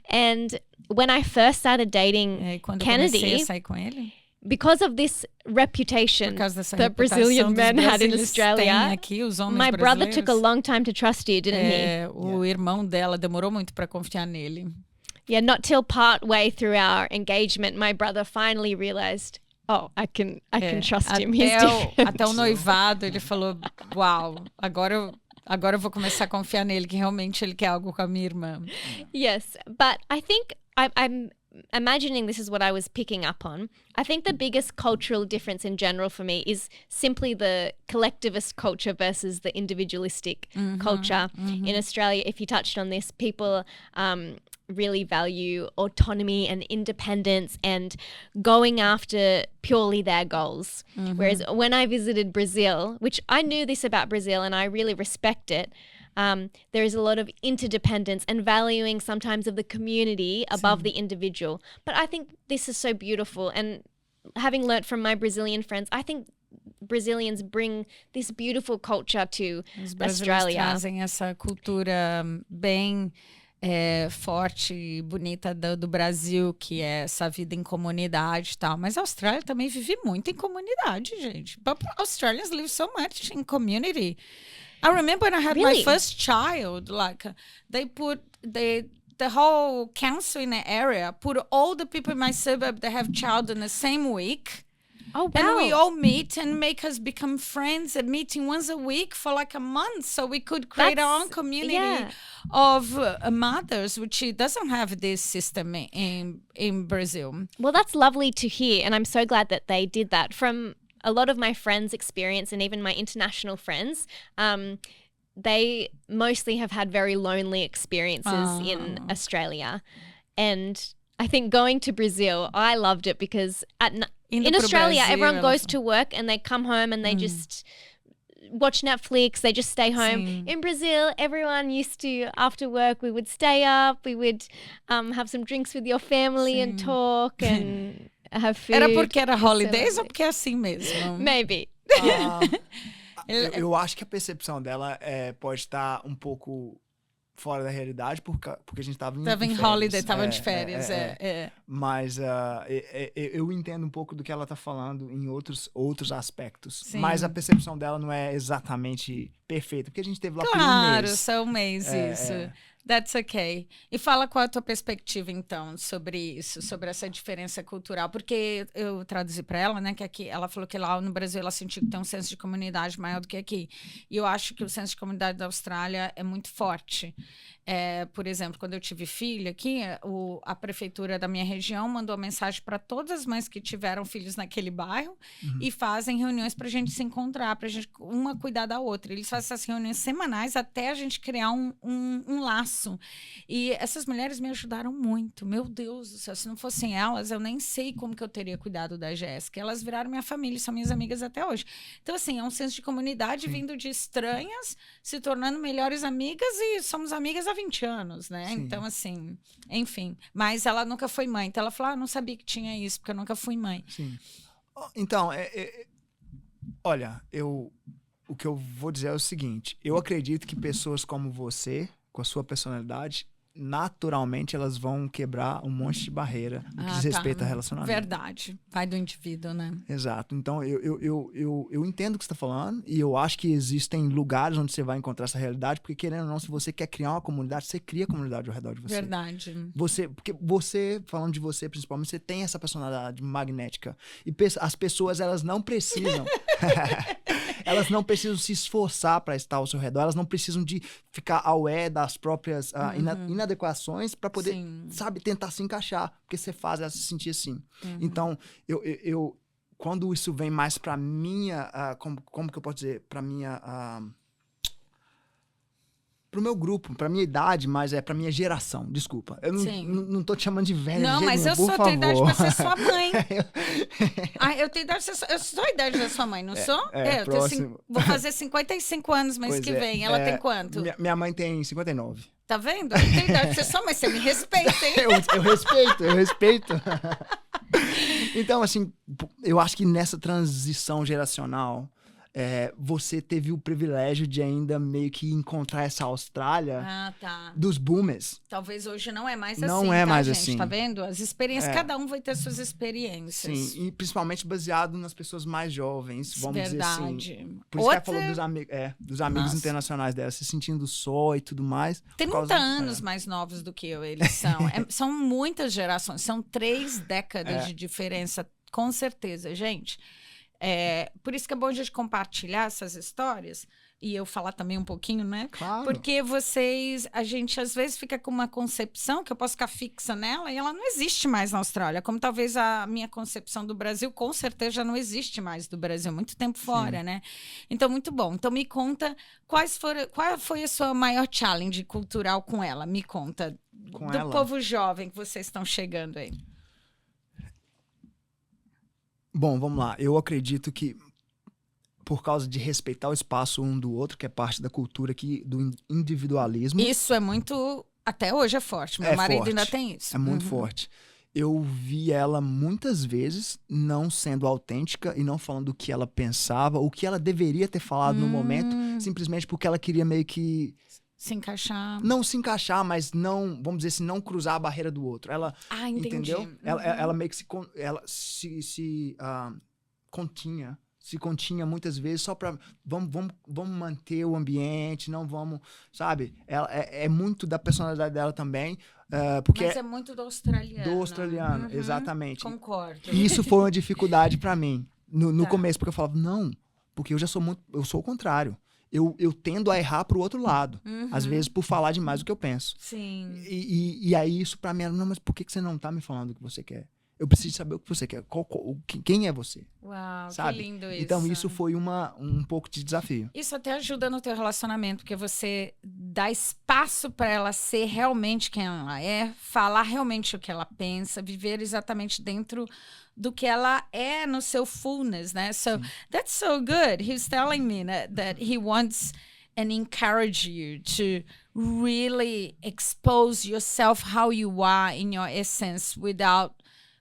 Speaker 4: And when I first started dating
Speaker 2: E aí, quando eu comecei
Speaker 4: Kennedy,
Speaker 2: a sair com ele,
Speaker 4: because of this reputation
Speaker 2: por causa dessa
Speaker 4: that
Speaker 2: reputação
Speaker 4: Brazilian
Speaker 2: dos
Speaker 4: men had in
Speaker 2: brasileiros têm
Speaker 4: Australia,
Speaker 2: aqui, os homens
Speaker 4: my brother
Speaker 2: brasileiros,
Speaker 4: took a long time to trust you, didn't he?
Speaker 2: o irmão dela demorou muito para confiar nele.
Speaker 4: Yeah, not till part way through our engagement, my brother finally realized, oh, I can trust him. He's different.
Speaker 2: Até o noivado, ele falou, uau, agora eu vou começar a confiar nele, que realmente ele quer algo com a minha irmã.
Speaker 4: Yes, but I think I'm imagining this is what I was picking up on. I think the biggest cultural difference in general for me is simply the collectivist culture versus the individualistic culture. In Australia, if you touched on this, people really value autonomy and independence and going after purely their goals. Whereas when I visited Brazil, which I knew this about Brazil and I really respect it, there is a lot of interdependence and valuing sometimes of the community above the individual. But I think this is so beautiful. And having learnt from my Brazilian friends, I think Brazilians bring this beautiful culture to
Speaker 2: Os brasileiros
Speaker 4: Australia.
Speaker 2: trazem essa cultura bem forte e bonita do Brasil, que é essa vida em comunidade e tal. Mas a Austrália também vive muito em comunidade, gente. But Australians live so much in community. I remember when I had my first child, like they put the whole council in the area put all the people in my suburb that have child in the same week.
Speaker 4: Oh, wow.
Speaker 2: And we all meet and make us become friends and meeting once a week for like a month. So we could create our own community of mothers, which doesn't have this system in Brazil.
Speaker 4: Well, that's lovely to hear. And I'm so glad that they did that. From a lot of my friends' experience and even my international friends, they mostly have had very lonely experiences in Australia. And I think going to Brazil, I loved it because in Australia, everyone goes to work and they come home and they just watch Netflix, they just stay home.
Speaker 2: Sim.
Speaker 4: In Brazil, everyone used to, after work, we would stay up, we would have some drinks with your family and talk and have food.
Speaker 2: Era porque era holidays ou porque é assim mesmo?
Speaker 4: Maybe.
Speaker 1: Eu acho que a percepção dela pode estar um pouco fora da realidade porque a gente tava
Speaker 2: Tava em holiday, tava de férias.
Speaker 1: Mas eu entendo um pouco do que ela tá falando em outros aspectos.
Speaker 2: Sim.
Speaker 1: Mas a percepção dela não é exatamente perfeita, porque a gente teve lá por um
Speaker 2: Claro,
Speaker 1: mês.
Speaker 2: só um mês, isso. That's okay. E fala qual é a tua perspectiva, então, sobre isso, sobre essa diferença cultural. Porque eu traduzi para ela, né, que aqui, ela falou que lá no Brasil ela sentiu que tem um senso de comunidade maior do que aqui. E eu acho que o senso de comunidade da Austrália é muito forte. Por exemplo, quando eu tive filho aqui, a prefeitura da minha região mandou mensagem para todas as mães que tiveram filhos naquele bairro e fazem reuniões para a gente se encontrar, para a gente uma cuidar da outra. Eles fazem essas reuniões semanais até a gente criar um laço. E essas mulheres me ajudaram muito. Meu Deus do céu, se não fossem elas, eu nem sei como que eu teria cuidado da Jéssica. Elas viraram minha família, são minhas amigas até hoje. Então, assim, é um senso de comunidade vindo de estranhas, se tornando melhores amigas e somos amigas há 20 anos, né?
Speaker 1: Sim.
Speaker 2: Então, assim, enfim. Mas ela nunca foi mãe. Então, ela falou, não sabia que tinha isso, porque eu nunca fui mãe.
Speaker 1: Sim. Então, olha, o que eu vou dizer é o seguinte. Eu acredito que pessoas como você, com a sua personalidade, naturalmente elas vão quebrar um monte de barreira no que diz respeito a relacionamento.
Speaker 2: Verdade. Vai do indivíduo, né?
Speaker 1: Exato. Então, eu entendo o que você está falando e eu acho que existem lugares onde você vai encontrar essa realidade, porque, querendo ou não, se você quer criar uma comunidade, você cria a comunidade ao redor de você.
Speaker 2: Verdade.
Speaker 1: Porque você, falando de você principalmente, você tem essa personalidade magnética. E as pessoas, elas não precisam... elas não precisam se esforçar para estar ao seu redor, elas não precisam de ficar aware das próprias inadequações para poder, sabe, tentar se encaixar, porque você faz ela se sentir assim. Então, eu quando isso vem mais para minha, como que eu posso dizer, para minha... pro meu grupo, pra minha idade, mas pra minha geração, desculpa. Eu não tô te chamando de velho.
Speaker 2: Não, mas eu sou a idade pra ser sua mãe. Eu tenho idade pra ser eu sou a idade da sua mãe, não sou? Eu vou fazer 55 anos mês que vem. Ela tem quanto?
Speaker 1: Minha mãe tem 59.
Speaker 2: Tá vendo? Eu tenho idade pra ser sua mãe, você me respeita, hein?
Speaker 1: eu respeito. Então, assim, eu acho que nessa transição geracional, você teve o privilégio de ainda meio que encontrar essa Austrália dos boomers.
Speaker 2: Talvez hoje não é mais assim,
Speaker 1: não é mais
Speaker 2: gente?
Speaker 1: assim.
Speaker 2: Tá vendo? As experiências, cada um vai ter suas experiências.
Speaker 1: Sim, e principalmente baseado nas pessoas mais jovens, vamos dizer assim. Por isso que ela falou dos amigos internacionais dela, se sentindo só e tudo mais.
Speaker 2: 30 anos mais novos do que eu, eles são. São muitas gerações, são 3 décadas de diferença, com certeza, gente. Por isso que é bom a gente compartilhar essas histórias e eu falar também um pouquinho, né?
Speaker 1: Claro.
Speaker 2: Porque a gente às vezes fica com uma concepção que eu posso ficar fixa nela e ela não existe mais na Austrália. Como talvez a minha concepção do Brasil, com certeza, já não existe mais do Brasil, muito tempo fora, né? Então, muito bom. Então, me conta qual foi a sua maior challenge cultural com ela? Me conta. Do povo jovem que vocês estão chegando aí.
Speaker 1: Bom, vamos lá. Eu acredito que por causa de respeitar o espaço um do outro, que é parte da cultura aqui, do individualismo.
Speaker 2: Isso é muito... Até hoje é forte. Meu marido ainda tem isso.
Speaker 1: É muito forte. Eu vi ela muitas vezes não sendo autêntica e não falando o que ela pensava, o que ela deveria ter falado no momento, simplesmente porque ela queria meio que...
Speaker 2: Se encaixar.
Speaker 1: Não se encaixar, mas não, vamos dizer assim, não cruzar a barreira do outro. Ela,
Speaker 2: entendi.
Speaker 1: Entendeu? Ela meio que se continha muitas vezes só pra... Vamos manter o ambiente, não vamos... Sabe? Ela, é muito da personalidade dela também. Porque
Speaker 2: mas é muito do australiano.
Speaker 1: Do australiano, exatamente.
Speaker 2: Concordo.
Speaker 1: E isso foi uma dificuldade pra mim. No começo, porque eu falava, não, porque eu sou o contrário. Eu tendo a errar pro outro lado. Às vezes, por falar demais do que eu penso.
Speaker 2: Sim.
Speaker 1: E aí, isso pra mim era, não, mas por que você não tá me falando o que você quer? Eu preciso saber o que você quer. Quem é você?
Speaker 2: Uau,
Speaker 1: sabe?
Speaker 2: Que lindo isso.
Speaker 1: Então, isso foi um pouco de desafio.
Speaker 2: Isso até ajuda no teu relacionamento, porque você dá espaço para ela ser realmente quem ela é, falar realmente o que ela pensa, viver exatamente dentro do que ela é no seu fullness, né? So, that's so good. He's telling me that he wants and encourage you to really expose yourself how you are in your essence without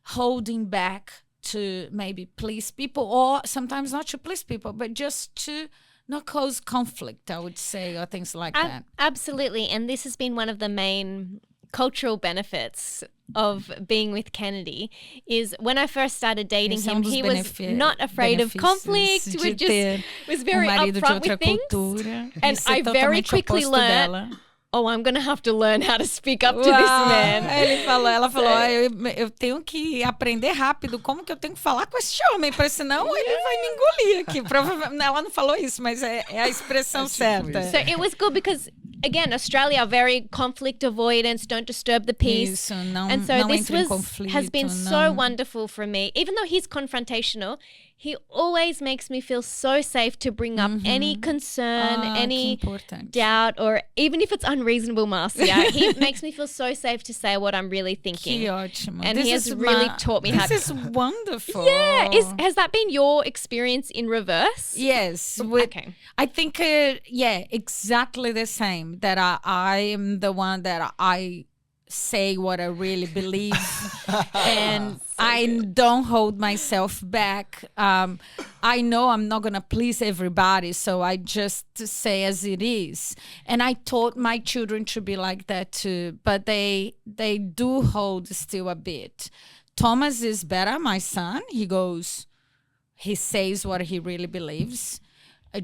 Speaker 2: holding back to maybe please people, or sometimes not to please people, but just to not cause conflict, I would say, or things like that.
Speaker 4: Absolutely. And this has been one of the main cultural benefits of being with Kennedy is when I first started dating him, he was not afraid of conflict, was very upfront with things. And I very quickly learned, I'm going to have to learn how to speak up to this man.
Speaker 2: Ela falou, eu tenho que aprender rápido como que eu tenho que falar com esse homem, porque senão ele vai me engolir aqui. Provavelmente, ela não falou isso, mas é a expressão certa.
Speaker 4: So it was good because again, Australia are very conflict avoidance, don't disturb the peace.
Speaker 2: Isso, não,
Speaker 4: and so
Speaker 2: não
Speaker 4: this
Speaker 2: entra em conflito,
Speaker 4: has been so wonderful for me. Even though he's confrontational, he always makes me feel so safe to bring up any concern, any doubt, or even if it's unreasonable, Marcia, he makes me feel so safe to say what I'm really thinking.
Speaker 2: Que ótimo.
Speaker 4: And he has really taught me how to...
Speaker 2: This is wonderful.
Speaker 4: Yeah. Has that been your experience in reverse?
Speaker 2: Yes.
Speaker 4: Okay.
Speaker 2: I think, exactly the same. That I am the one that I say what I really believe and I don't hold myself back. I know I'm not going to please everybody, so I just say as it is. And I taught my children to be like that too, but they do hold still a bit. Thomas is better, my son. He says what he really believes.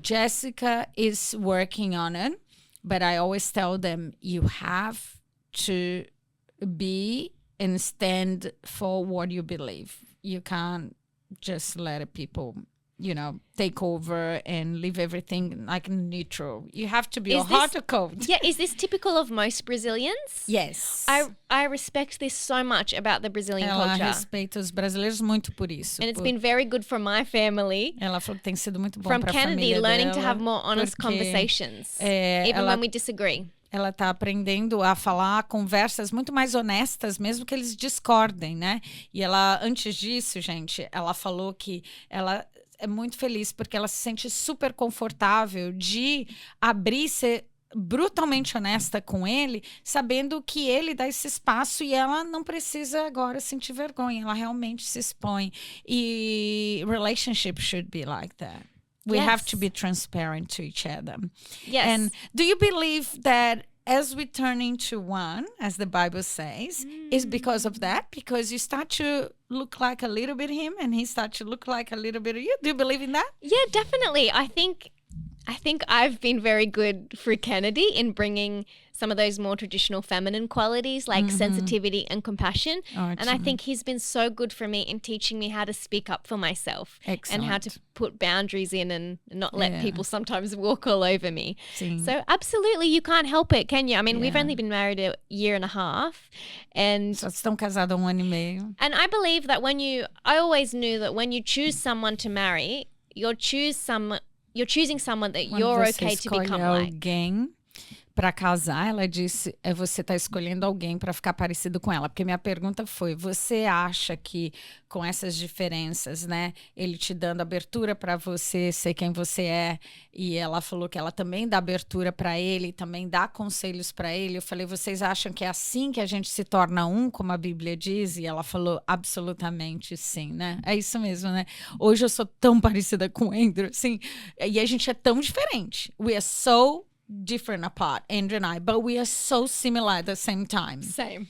Speaker 2: Jessica is working on it, but I always tell them, you have to be and stand for what you believe. You can't just let people, take over and leave everything like neutral. You have to be hot or cold.
Speaker 4: Yeah, is this typical of most Brazilians?
Speaker 2: Yes.
Speaker 4: I respect this so much about the Brazilian
Speaker 2: Ela
Speaker 4: culture.
Speaker 2: respeita os brasileiros muito por isso.
Speaker 4: And it's been very good for my family.
Speaker 2: Ela falou que tem sido muito bom
Speaker 4: from
Speaker 2: para a
Speaker 4: Kennedy,
Speaker 2: família
Speaker 4: learning
Speaker 2: dela,
Speaker 4: to have more honest conversations, even when we disagree.
Speaker 2: Ela está aprendendo a falar conversas muito mais honestas, mesmo que eles discordem, né? E ela, antes disso, gente, ela falou que ela é muito feliz porque ela se sente super confortável de abrir, ser brutalmente honesta com ele, sabendo que ele dá esse espaço e ela não precisa agora sentir vergonha, ela realmente se expõe. E relationship should be like that. We have to be transparent to each other.
Speaker 4: Yes.
Speaker 2: And do you believe that as we turn into one, as the Bible says, is because of that? Because you start to look like a little bit him and he starts to look like a little bit of you? Do you believe in that?
Speaker 4: Yeah, definitely. I think I've been very good for Kennedy in bringing some of those more traditional feminine qualities like sensitivity and compassion. And I think he's been so good for me in teaching me how to speak up for myself.
Speaker 2: Excellent.
Speaker 4: And how to put boundaries in and not let people sometimes walk all over me.
Speaker 2: Sim.
Speaker 4: So absolutely, you can't help it, can you? I mean, we've only been married a year and a half. And
Speaker 2: Só estão casados 1 ano e meio.
Speaker 4: And I believe that I always knew that when you choose someone to marry, you're choosing someone that you're okay to become like.
Speaker 2: Alguém para casar, ela disse, você está escolhendo alguém para ficar parecido com ela. Porque minha pergunta foi, você acha que com essas diferenças, né, ele te dando abertura para você ser quem você é, e ela falou que ela também dá abertura para ele, também dá conselhos para ele. Eu falei, vocês acham que é assim que a gente se torna um, como a Bíblia diz? E ela falou, absolutamente sim, né? É isso mesmo, né? Hoje eu sou tão parecida com o Andrew, assim, e a gente é tão diferente. We are so different apart, Andrew and I, but we are so similar at the same time.
Speaker 4: Same.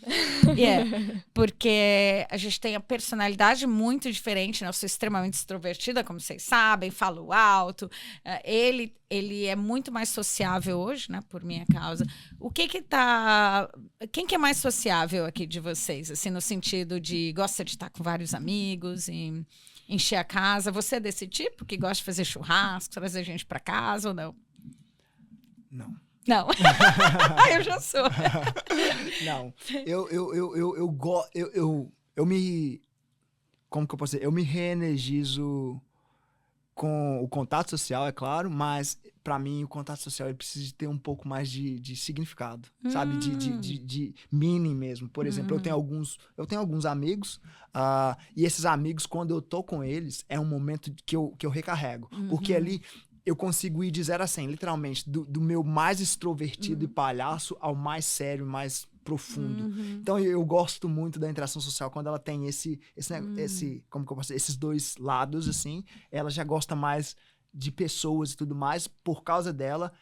Speaker 2: Porque a gente tem a personalidade muito diferente, né? Eu sou extremamente extrovertida, como vocês sabem, falo alto. Ele é muito mais sociável hoje, né? Por minha causa. Quem que é mais sociável aqui de vocês? Assim, no sentido de gosta de estar com vários amigos e encher a casa. Você é desse tipo que gosta de fazer churrasco, trazer gente para casa ou não?
Speaker 1: Não.
Speaker 2: Eu já sou.
Speaker 1: Não. Eu me... Como que eu posso dizer? Eu me reenergizo com o contato social, é claro, mas pra mim o contato social ele precisa de ter um pouco mais de significado, sabe? De meaning mesmo. Por exemplo, eu tenho alguns amigos, e esses amigos, quando eu tô com eles, é um momento que eu recarrego. Porque ali eu consigo ir de 0 a 100, literalmente, do meu mais extrovertido e palhaço ao mais sério, mais profundo. Então eu gosto muito da interação social quando ela tem esse como que eu posso dizer, esses dois lados, assim, ela já gosta mais de pessoas e tudo mais. Por causa dela,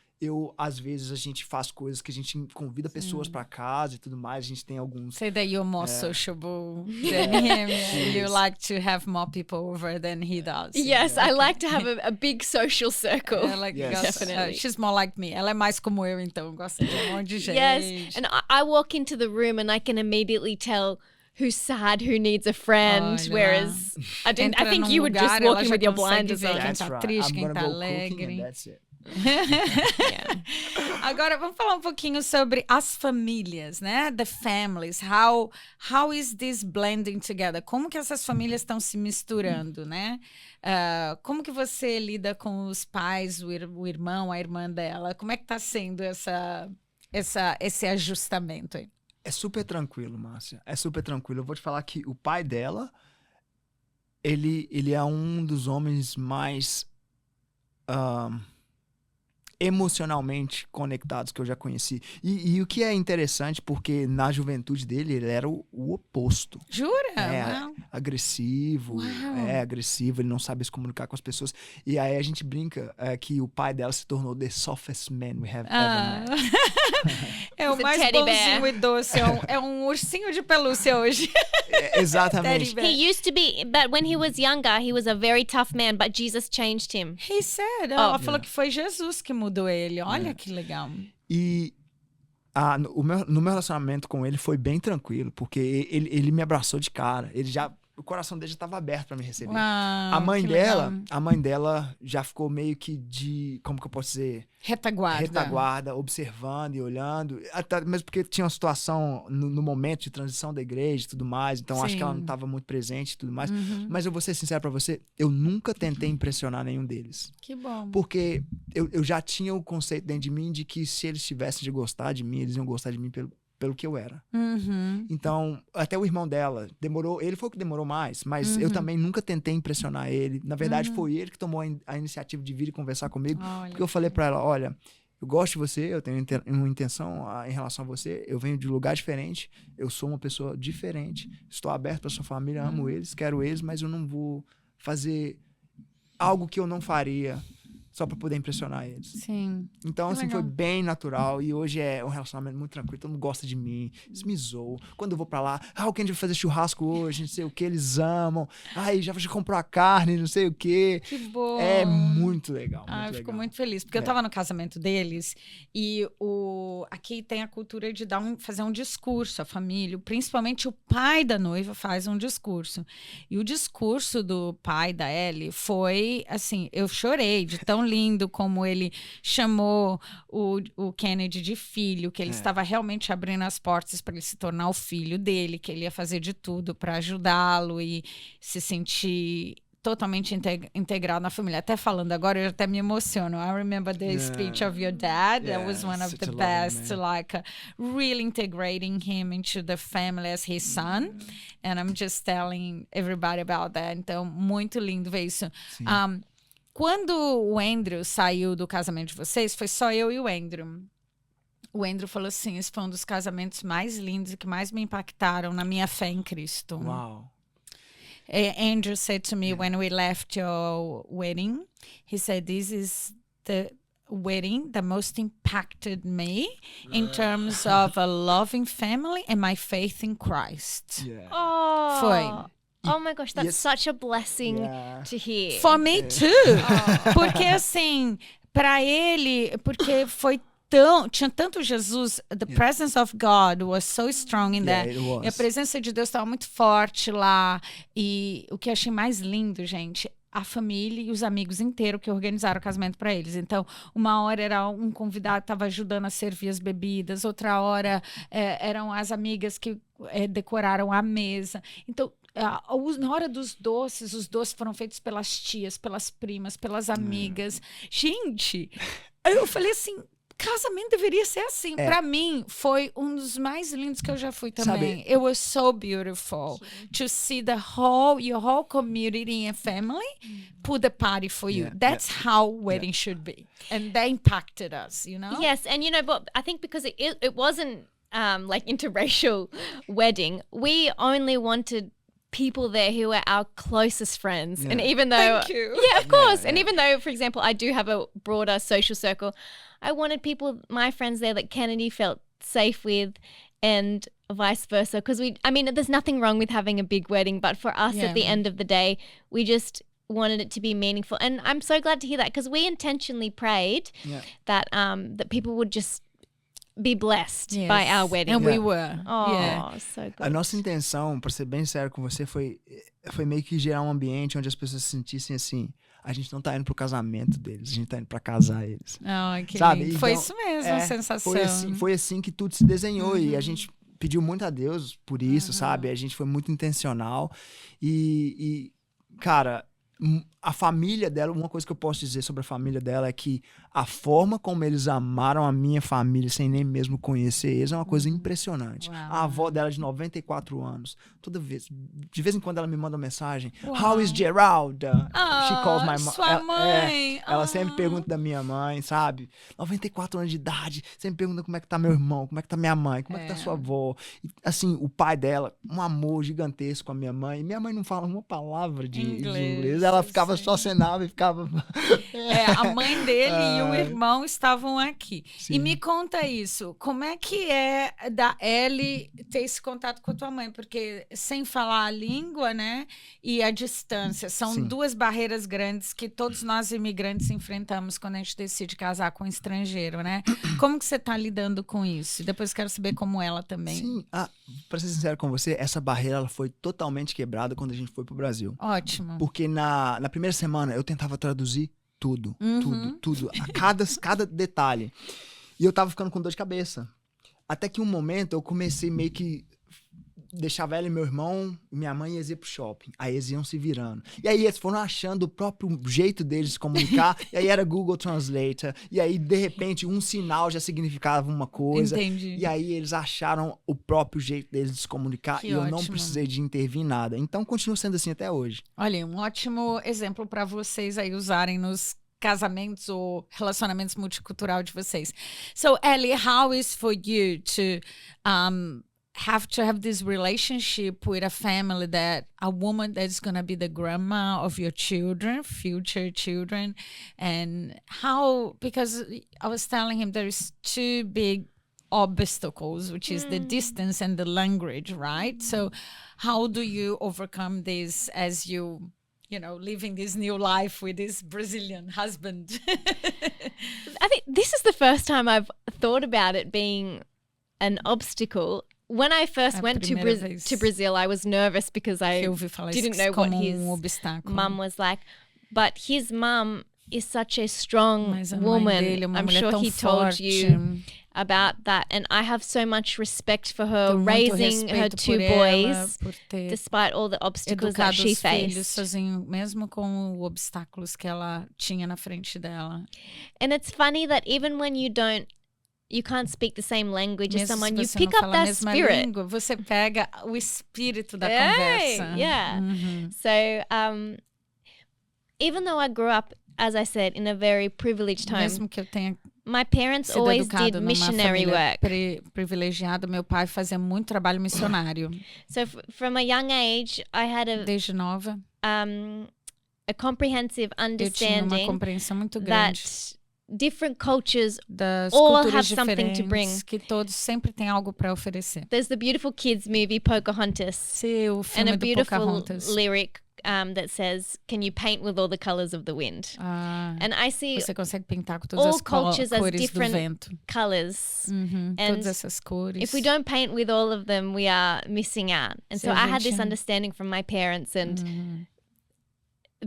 Speaker 1: às vezes, a gente faz coisas que a gente convida pessoas pra casa e tudo mais. A gente tem alguns...
Speaker 2: Say that you're more sociable than him. And you like to have more people over than he does.
Speaker 4: Yes, I like to have a big social circle.
Speaker 2: Definitely. She's more like me. Ela é mais como eu, então. Gosta de um monte de gente.
Speaker 4: Yes, and I walk into the room and I can immediately tell who's sad, who needs a friend,
Speaker 2: Olha
Speaker 4: whereas I think
Speaker 2: num
Speaker 4: you would just
Speaker 2: lugar,
Speaker 4: walk
Speaker 2: ela
Speaker 4: in
Speaker 2: já
Speaker 4: with your
Speaker 2: consegue
Speaker 4: blinders
Speaker 2: ver
Speaker 4: on.
Speaker 2: quem
Speaker 1: That's
Speaker 2: tá
Speaker 1: right.
Speaker 2: triste,
Speaker 1: I'm
Speaker 2: quem
Speaker 1: gonna
Speaker 2: tá
Speaker 1: go cooking
Speaker 2: alegre.
Speaker 1: and that's it.
Speaker 2: Agora vamos falar um pouquinho sobre as famílias, né? The families. How is this blending together? Como que essas famílias estão se misturando, né? Como que você lida com os pais, o irmão, a irmã dela? Como é que tá sendo esse ajustamento aí?
Speaker 1: É super tranquilo, Márcia. É super tranquilo. Eu vou te falar que o pai dela, ele é um dos homens mais emocionalmente conectados que eu já conheci. E o que é interessante, porque na juventude dele, ele era o oposto.
Speaker 2: Jura?
Speaker 1: É,
Speaker 2: Uau.
Speaker 1: agressivo.
Speaker 2: Uau.
Speaker 1: É agressivo, ele não sabe se comunicar com as pessoas. E aí a gente brinca que o pai dela se tornou the softest man we have ever met.
Speaker 2: É o
Speaker 4: It's a
Speaker 2: mais
Speaker 4: teddy
Speaker 2: bonzinho
Speaker 4: bear.
Speaker 2: e doce. É um ursinho de pelúcia hoje.
Speaker 1: Exatamente.
Speaker 2: Teddy bear.
Speaker 4: He used to be, but when he was younger, he was a very tough man, but Jesus changed him.
Speaker 2: He said. Ela falou que foi Jesus que mudou ele. Olha que legal.
Speaker 1: E no meu relacionamento com ele foi bem tranquilo, porque ele me abraçou de cara. O coração dele já estava aberto para me receber.
Speaker 2: Uau,
Speaker 1: A mãe
Speaker 2: que
Speaker 1: dela,
Speaker 2: legal.
Speaker 1: já ficou meio que como que eu posso dizer? Retaguarda, observando e olhando. Até mesmo porque tinha uma situação no momento de transição da igreja e tudo mais, então acho que ela não estava muito presente e tudo mais. Mas eu vou ser sincero pra você, eu nunca tentei impressionar nenhum deles.
Speaker 2: Que bom.
Speaker 1: Porque eu já tinha o conceito dentro de mim de que se eles tivessem de gostar de mim, eles iam gostar de mim pelo que eu era. Então, até o irmão dela demorou, ele foi o que demorou mais, mas eu também nunca tentei impressionar ele. Na verdade, foi ele que tomou a iniciativa de vir e conversar comigo, porque eu falei pra ela, olha, eu gosto de você, eu tenho uma intenção em relação a você, eu venho de um lugar diferente, eu sou uma pessoa diferente, estou aberto pra sua família, amo eles, quero eles, mas eu não vou fazer algo que eu não faria só pra poder impressionar eles.
Speaker 2: Sim.
Speaker 1: Então,
Speaker 2: Que
Speaker 1: assim,
Speaker 2: legal.
Speaker 1: foi bem natural. E hoje é um relacionamento muito tranquilo. Todo mundo gosta de mim. Eles me zoam. Quando eu vou pra lá, o que a gente vai fazer churrasco hoje? Não sei o que, eles amam. Ai, já comprou a carne, não sei o que.
Speaker 2: Que bom.
Speaker 1: É muito legal.
Speaker 2: Eu fico
Speaker 1: legal.
Speaker 2: muito feliz, porque eu tava no casamento deles e aqui tem a cultura de fazer um discurso, a família, principalmente o pai da noiva faz um discurso. E o discurso do pai da Ellie foi, assim, eu chorei de tão lindo como ele chamou o Kennedy de filho, que ele estava realmente abrindo as portas para ele se tornar o filho dele, que ele ia fazer de tudo para ajudá-lo e se sentir totalmente integrado na família. Até falando agora, eu até me emociono. I remember the speech of your dad. That was one of
Speaker 1: such
Speaker 2: the
Speaker 1: a lovely
Speaker 2: best,
Speaker 1: man.
Speaker 2: like really integrating him into the family as his son. And I'm just telling everybody about that. Então, muito lindo ver isso. Quando o Andrew saiu do casamento de vocês, foi só eu e o Andrew. O Andrew falou assim, esse foi um dos casamentos mais lindos e que mais me impactaram na minha fé em Cristo.
Speaker 1: Uau.
Speaker 2: Andrew said to me when we left your wedding, he said, this is the wedding that most impacted me in terms of a loving family and my faith in Christ.
Speaker 1: Yeah.
Speaker 4: Oh.
Speaker 2: Foi.
Speaker 4: Oh my gosh, that's
Speaker 1: Yes.
Speaker 4: such a blessing
Speaker 1: Yeah.
Speaker 4: to hear.
Speaker 2: For me too. Porque assim, para ele, porque tinha tanto Jesus, the presence of God was so strong in
Speaker 1: Yeah,
Speaker 2: that.
Speaker 1: it was.
Speaker 2: E a presença de Deus estava muito forte lá. E o que eu achei mais lindo, gente, a família e os amigos inteiros que organizaram o casamento para eles. Então, uma hora era um convidado que estava ajudando a servir as bebidas, outra hora eram as amigas que decoraram a mesa. Então, na hora dos doces, os doces foram feitos pelas tias, pelas primas, pelas amigas. Gente, eu falei assim, casamento deveria ser assim. Pra mim, foi um dos mais lindos que eu já fui também. It was so beautiful to see your whole community and family put the party for you. That's how wedding should be. And that impacted us, you know?
Speaker 4: Yes, and but I think because it wasn't like interracial wedding, we only wanted people there who are our closest friends.
Speaker 1: Yeah.
Speaker 4: And even though,
Speaker 2: Thank you.
Speaker 4: yeah, of course. And
Speaker 1: yeah.
Speaker 4: even though, for example, I do have a broader social circle, I wanted people, my friends there that Kennedy felt safe with, and vice versa. Because there's nothing wrong with having a big wedding, but for us
Speaker 2: Yeah.
Speaker 4: at the end of the day, we just wanted it to be meaningful. And I'm so glad to hear that, because we intentionally prayed
Speaker 1: Yeah.
Speaker 4: that that people would just be blessed
Speaker 2: Yes.
Speaker 4: by our wedding.
Speaker 2: And we
Speaker 1: Yeah.
Speaker 2: were.
Speaker 4: Oh,
Speaker 2: Yeah.
Speaker 4: so good.
Speaker 1: A nossa intenção, pra ser bem sério com você, foi meio que gerar um ambiente onde as pessoas se sentissem assim, a gente não tá indo pro casamento deles, a gente tá indo pra casar eles.
Speaker 2: Ai, que
Speaker 1: Sabe?
Speaker 2: lindo. Foi
Speaker 1: Então,
Speaker 2: isso mesmo, a sensação.
Speaker 1: Foi assim que tudo se desenhou e a gente pediu muito a Deus por isso, sabe? A gente foi muito intencional e cara, a família dela, uma coisa que eu posso dizer sobre a família dela é que a forma como eles amaram a minha família sem nem mesmo conhecer eles é uma coisa impressionante.
Speaker 2: Uau.
Speaker 1: A avó dela de 94 anos, de vez em quando ela me manda uma mensagem,
Speaker 2: Uau.
Speaker 1: How is Geralda? She calls my mom.
Speaker 2: Sua mãe.
Speaker 1: Ela sempre pergunta da minha mãe, sabe? 94 anos de idade, sempre pergunta como é que tá meu irmão, como é que tá minha mãe, como é que tá sua avó. E, assim, o pai dela, um amor gigantesco com a minha mãe. E minha mãe não fala uma palavra de inglês. Ela ficava
Speaker 2: sim.
Speaker 1: só acenava e ficava...
Speaker 2: A mãe dele e o irmão estavam aqui.
Speaker 1: Sim.
Speaker 2: E me conta isso, como é que é da Ellie ter esse contato com a tua mãe? Porque sem falar a língua, né, e a distância, são
Speaker 1: Sim.
Speaker 2: duas barreiras grandes que todos nós imigrantes enfrentamos quando a gente decide casar com um estrangeiro, né? Como que você está lidando com isso? Depois quero saber como ela também.
Speaker 1: Sim, pra ser sincero com você, essa barreira ela foi totalmente quebrada quando a gente foi pro Brasil.
Speaker 2: Ótimo.
Speaker 1: Porque na primeira semana eu tentava traduzir tudo, tudo, cada detalhe. E eu tava ficando com dor de cabeça. Até que um momento eu comecei meio que deixava ela e meu irmão e minha mãe iam pro shopping. Aí eles iam se virando. E aí eles foram achando o próprio jeito deles de se comunicar. E aí era Google Translator. E aí, de repente, um sinal já significava uma coisa.
Speaker 2: Entendi.
Speaker 1: E aí eles acharam o próprio jeito deles de se comunicar.
Speaker 2: Que
Speaker 1: e eu não
Speaker 2: ótimo.
Speaker 1: precisei de intervir em nada. Então, continua sendo assim até hoje.
Speaker 2: Olha, um ótimo exemplo para vocês aí usarem nos casamentos ou relacionamentos multicultural de vocês. So, Ellie, how is for you to have this relationship with a family that a woman that's going to be the grandma of your children, future children, and how, because I was telling him there's two big obstacles, which is the distance and the language, right? So how do you overcome this as you living this new life with this Brazilian husband?
Speaker 4: I think this is the first time I've thought about it being an obstacle. When I first went to Brazil, I was nervous because I
Speaker 2: Eu ouvi falar
Speaker 4: didn't
Speaker 2: isso
Speaker 4: know what
Speaker 2: como
Speaker 4: his
Speaker 2: obstáculo.
Speaker 4: mum was like. But his mum is such a strong
Speaker 2: Mas a mãe
Speaker 4: woman.
Speaker 2: dele é uma
Speaker 4: I'm
Speaker 2: mulher
Speaker 4: sure
Speaker 2: tão
Speaker 4: he told
Speaker 2: forte.
Speaker 4: you about that. And I have so much respect for her
Speaker 2: Tenho muito
Speaker 4: raising her
Speaker 2: respeito
Speaker 4: two
Speaker 2: por ela,
Speaker 4: boys,
Speaker 2: por ter
Speaker 4: despite all the obstacles that
Speaker 2: educado
Speaker 4: she
Speaker 2: os filhos
Speaker 4: faced.
Speaker 2: sozinho, mesmo com os obstáculos que ela tinha na frente dela.
Speaker 4: And it's funny that even when you can't speak the same language as
Speaker 2: Mesmo
Speaker 4: someone,
Speaker 2: se
Speaker 4: you
Speaker 2: você
Speaker 4: pick
Speaker 2: não
Speaker 4: up
Speaker 2: fala a
Speaker 4: that
Speaker 2: mesma
Speaker 4: spirit.
Speaker 2: língua, você pega o espírito da
Speaker 4: Hey,
Speaker 2: conversa.
Speaker 4: yeah.
Speaker 2: Uhum.
Speaker 4: So even though I grew up, as I said, in a very privileged home,
Speaker 2: Mesmo que eu tenha
Speaker 4: my parents
Speaker 2: sido
Speaker 4: always
Speaker 2: educado
Speaker 4: did
Speaker 2: numa
Speaker 4: missionary
Speaker 2: família
Speaker 4: work.
Speaker 2: privilegiada, meu pai fazia muito trabalho missionário.
Speaker 4: So from a young age, I had
Speaker 2: Desde nova,
Speaker 4: a comprehensive
Speaker 2: eu tinha uma
Speaker 4: understanding
Speaker 2: compreensão muito grande
Speaker 4: that different cultures,
Speaker 2: das
Speaker 4: all
Speaker 2: culturas
Speaker 4: have something to bring.
Speaker 2: diferentes, que todos sempre têm algo para oferecer.
Speaker 4: there's the beautiful kids movie Pocahontas
Speaker 2: Se o
Speaker 4: and
Speaker 2: filme
Speaker 4: a
Speaker 2: do
Speaker 4: beautiful
Speaker 2: Pocahontas,
Speaker 4: lyric that says, "Can you paint with all the colors of the wind?" And I see
Speaker 2: você consegue pintar com todas
Speaker 4: all
Speaker 2: as
Speaker 4: cultures as
Speaker 2: cores do
Speaker 4: different
Speaker 2: vento.
Speaker 4: colors. And
Speaker 2: Todas essas cores.
Speaker 4: if we don't paint with all of them, we are missing out. And
Speaker 2: Se
Speaker 4: so
Speaker 2: a
Speaker 4: I had this
Speaker 2: gente-
Speaker 4: understanding from my parents, and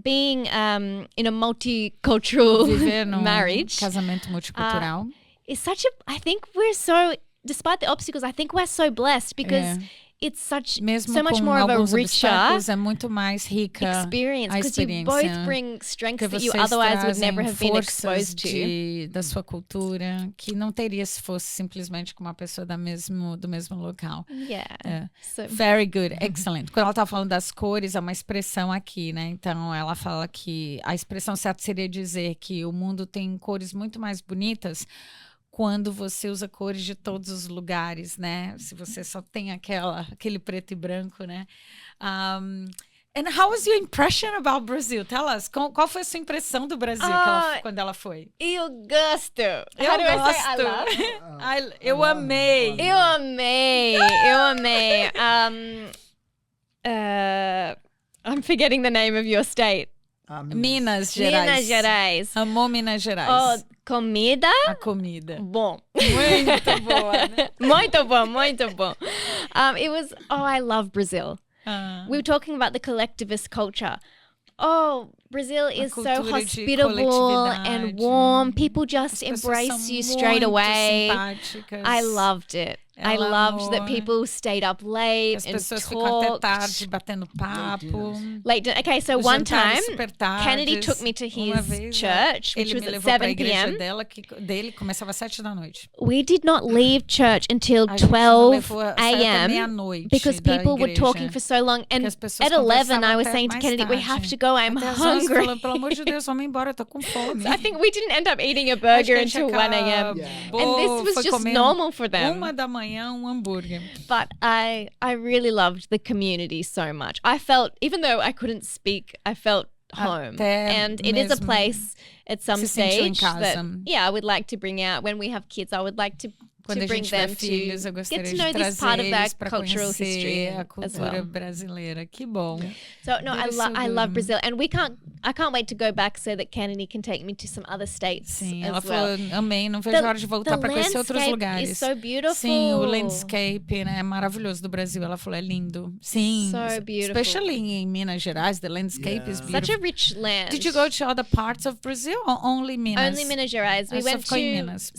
Speaker 4: being in a multicultural
Speaker 2: Viver num
Speaker 4: marriage
Speaker 2: casamento multicultural.
Speaker 4: is such a. I think we're so, despite the obstacles, I think we're so blessed because it's such
Speaker 2: Mesmo
Speaker 4: so much
Speaker 2: com
Speaker 4: more of a
Speaker 2: alguns
Speaker 4: richer
Speaker 2: obstáculos, é muito mais rica
Speaker 4: experience
Speaker 2: a
Speaker 4: because you
Speaker 2: experiência.
Speaker 4: both bring strengths
Speaker 2: que
Speaker 4: that you
Speaker 2: vocês
Speaker 4: otherwise would
Speaker 2: trazem
Speaker 4: never have been
Speaker 2: forças
Speaker 4: exposed to.
Speaker 2: da sua cultura que não teria se fosse simplesmente com uma pessoa do mesmo local.
Speaker 4: Yeah.
Speaker 2: É.
Speaker 4: So
Speaker 2: Very good, excellent. Quando ela tá falando das cores, é uma expressão aqui, né? Então ela fala que a expressão certa seria dizer que o mundo tem cores muito mais bonitas quando você usa cores de todos os lugares, né? Se você só tem aquele preto e branco, né? And how was your impression about Brazil? Tell us. Qual foi a sua impressão do Brasil quando ela foi?
Speaker 4: Eu gosto.
Speaker 2: Eu
Speaker 4: How do I say I
Speaker 2: gosto.
Speaker 4: love?
Speaker 2: Eu amei.
Speaker 4: Eu amei. I'm forgetting the name of your state.
Speaker 2: Minas Gerais.
Speaker 4: Minas Gerais.
Speaker 2: Amou Minas Gerais.
Speaker 4: Oh, comida?
Speaker 2: A comida.
Speaker 4: Bom.
Speaker 2: Muito boa, né?
Speaker 4: Muito bom. I love Brazil. We were talking about the collectivist culture. Oh, Brazil is so
Speaker 2: cultura de
Speaker 4: hospitable and
Speaker 2: coletividade.
Speaker 4: warm. People just
Speaker 2: As pessoas
Speaker 4: embrace
Speaker 2: são
Speaker 4: you straight
Speaker 2: muito
Speaker 4: away.
Speaker 2: simpáticas.
Speaker 4: I loved it. I
Speaker 2: Ela
Speaker 4: loved that
Speaker 2: amou.
Speaker 4: people stayed up late
Speaker 2: As
Speaker 4: and
Speaker 2: pessoas ficam até
Speaker 4: talked.
Speaker 2: tarde batendo papo.
Speaker 4: Okay, so one
Speaker 2: Jantares
Speaker 4: time,
Speaker 2: super tardes.
Speaker 4: Kennedy took me to
Speaker 2: Uma
Speaker 4: his
Speaker 2: vez,
Speaker 4: church, which
Speaker 2: ele
Speaker 4: was
Speaker 2: me
Speaker 4: at
Speaker 2: levou para a
Speaker 4: 7
Speaker 2: igreja
Speaker 4: p.m.
Speaker 2: dele começava às 7 da noite.
Speaker 4: We did not leave church until
Speaker 2: A gente não
Speaker 4: 12
Speaker 2: levou, saiu até
Speaker 4: a.m.
Speaker 2: meia-noite
Speaker 4: because
Speaker 2: da
Speaker 4: people were
Speaker 2: igreja,
Speaker 4: talking for so long. And
Speaker 2: porque as pessoas
Speaker 4: at 11,
Speaker 2: conversavam
Speaker 4: I was
Speaker 2: até
Speaker 4: saying to
Speaker 2: mais
Speaker 4: Kennedy, we
Speaker 2: tarde.
Speaker 4: have to go. I'm
Speaker 2: Até às 11,
Speaker 4: hungry.
Speaker 2: falando, pelo amor de Deus, vamos embora, eu tô com fome.
Speaker 4: So I think we didn't end up eating a
Speaker 2: Acho que a
Speaker 4: burger
Speaker 2: gente
Speaker 4: until 1 a.m.
Speaker 2: acabou,
Speaker 4: And this was
Speaker 2: foi
Speaker 4: just
Speaker 2: comer
Speaker 4: normal for them.
Speaker 2: 1 da manhã, um hambúrguer.
Speaker 4: But I really loved the community so much. I felt, even though I couldn't speak, I felt home.
Speaker 2: Até
Speaker 4: And it is a
Speaker 2: mesmo
Speaker 4: place at some
Speaker 2: se sentiu em
Speaker 4: stage that,
Speaker 2: casa.
Speaker 4: I would like to bring out when we have kids. I would like to
Speaker 2: Quando a
Speaker 4: bring
Speaker 2: gente tiver
Speaker 4: them
Speaker 2: filhos, eu
Speaker 4: to
Speaker 2: gostaria
Speaker 4: get to
Speaker 2: de
Speaker 4: know this
Speaker 2: trazer
Speaker 4: part of
Speaker 2: eles
Speaker 4: that
Speaker 2: para
Speaker 4: cultural history
Speaker 2: conhecer a
Speaker 4: as
Speaker 2: cultura
Speaker 4: well.
Speaker 2: brasileira. Que bom.
Speaker 4: So no,
Speaker 2: That is so
Speaker 4: I love
Speaker 2: good.
Speaker 4: Brazil, and I can't wait to go back so that Kennedy can take me to some other states
Speaker 2: Sim,
Speaker 4: as
Speaker 2: ela
Speaker 4: well.
Speaker 2: falou, amei, não vejo a hora de voltar para conhecer outros
Speaker 4: landscape
Speaker 2: lugares.
Speaker 4: is so beautiful.
Speaker 2: Sim, o landscape, né, é maravilhoso do Brasil. Ela falou, é lindo. Sim,
Speaker 4: So beautiful.
Speaker 2: especially em Minas Gerais, the landscape is beautiful.
Speaker 4: Such a rich land.
Speaker 2: Did you go to other parts of Brazil or only Minas?
Speaker 4: Only Minas Gerais. We
Speaker 2: Só
Speaker 4: went
Speaker 2: ficou em
Speaker 4: to
Speaker 2: Minas.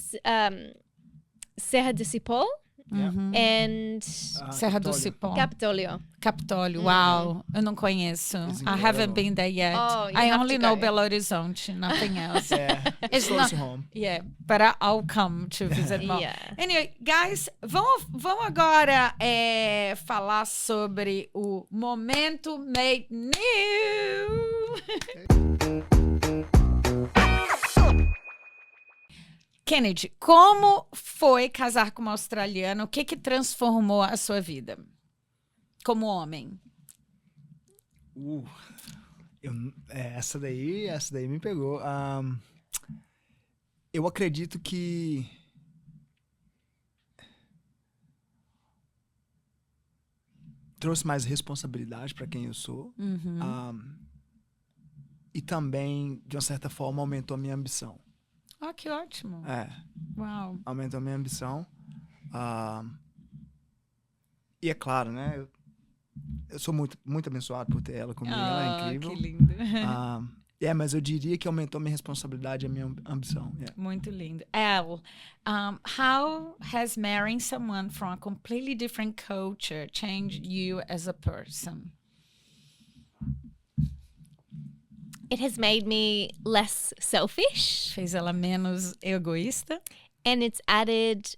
Speaker 4: Serra do Cipó and
Speaker 2: Serra do Cipó.
Speaker 4: Capitólio.
Speaker 2: Capitólio, uau, eu não conheço. I haven't been there yet.
Speaker 4: Oh, you
Speaker 2: I
Speaker 4: have
Speaker 2: only
Speaker 4: to
Speaker 2: know
Speaker 4: go.
Speaker 2: Belo Horizonte, nothing else.
Speaker 1: It's close to home.
Speaker 2: Yeah, but I'll come to visit more.
Speaker 4: Yeah.
Speaker 2: Anyway, guys, vamos agora falar sobre o Momento Made New. Kennedy, como foi casar com uma australiana? O que transformou a sua vida como homem?
Speaker 1: Essa daí me pegou. Eu acredito que trouxe mais responsabilidade para quem eu sou. E também, de uma certa forma, aumentou a minha ambição.
Speaker 2: Ah, que ótimo. Uau.
Speaker 1: Aumentou a minha ambição. E é claro, né? Eu sou muito, muito abençoado por ter ela comigo. Ela é incrível.
Speaker 2: Que lindo.
Speaker 1: Mas eu diria que aumentou a minha responsabilidade e a minha ambição.
Speaker 2: Muito lindo. Elle, how has marrying someone from a completely different culture changed you as a person?
Speaker 4: It has made me less selfish,
Speaker 2: Fez ela menos egoísta?
Speaker 4: and it's added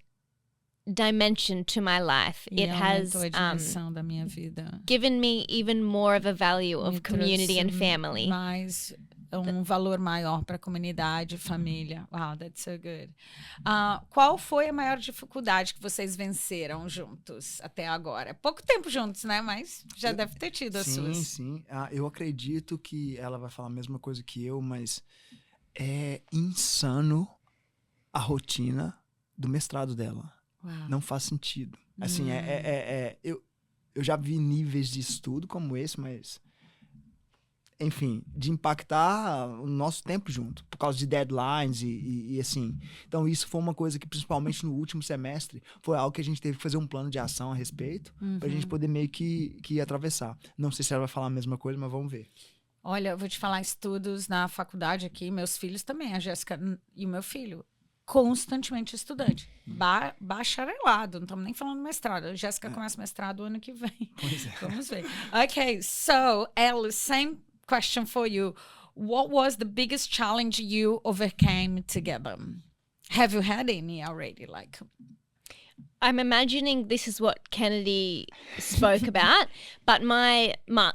Speaker 4: dimension to my life.
Speaker 2: E
Speaker 4: It has
Speaker 2: aumentou a dimensão da minha vida.
Speaker 4: given me even more of a value
Speaker 2: Me
Speaker 4: of community and
Speaker 2: trouxe
Speaker 4: family.
Speaker 2: Mais valor maior para a comunidade, família. Wow, that's so good. Qual foi a maior dificuldade que vocês venceram juntos até agora? Pouco tempo juntos, né? Mas já deve ter tido as suas.
Speaker 1: Sim. Eu acredito que ela vai falar a mesma coisa que eu, mas é insano a rotina do mestrado dela.
Speaker 2: Uau.
Speaker 1: Não faz sentido. Assim, eu já vi níveis de estudo como esse, mas... Enfim, de impactar o nosso tempo junto, por causa de deadlines e assim. Então, isso foi uma coisa que, principalmente no último semestre, foi algo que a gente teve que fazer um plano de ação a respeito, pra gente poder meio que atravessar. Não sei se ela vai falar a mesma coisa, mas vamos ver.
Speaker 2: Olha, eu vou te falar estudos na faculdade aqui, meus filhos também, a Jéssica e o meu filho, constantemente estudante. Bacharelado, não estamos nem falando mestrado. A Jéssica começa mestrado o ano que vem.
Speaker 1: Pois é.
Speaker 2: Vamos ver. Okay, so, Elle, same question for you. What was the biggest challenge you overcame together? Have you had any already?
Speaker 4: I'm imagining this is what Kennedy spoke about, but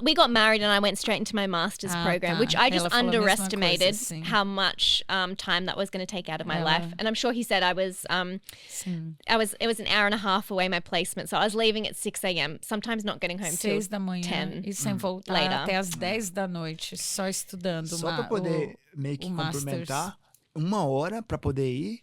Speaker 4: we got married and I went straight into my master's program, which I just
Speaker 2: Ela falou a mesma
Speaker 4: underestimated
Speaker 2: coisa, sim.
Speaker 4: how much time that was going to take out of my
Speaker 2: Ela-
Speaker 4: life. And I'm sure he said it was an hour and a half away, my placement. So I was leaving at 6 a.m., sometimes not getting home till
Speaker 2: 6 da manhã
Speaker 4: 10
Speaker 2: e sem voltar
Speaker 4: later.
Speaker 2: até as 10 da noite, só estudando.
Speaker 1: Só pra poder meio que
Speaker 2: o Masters.
Speaker 1: complementar, 1 hora pra poder ir,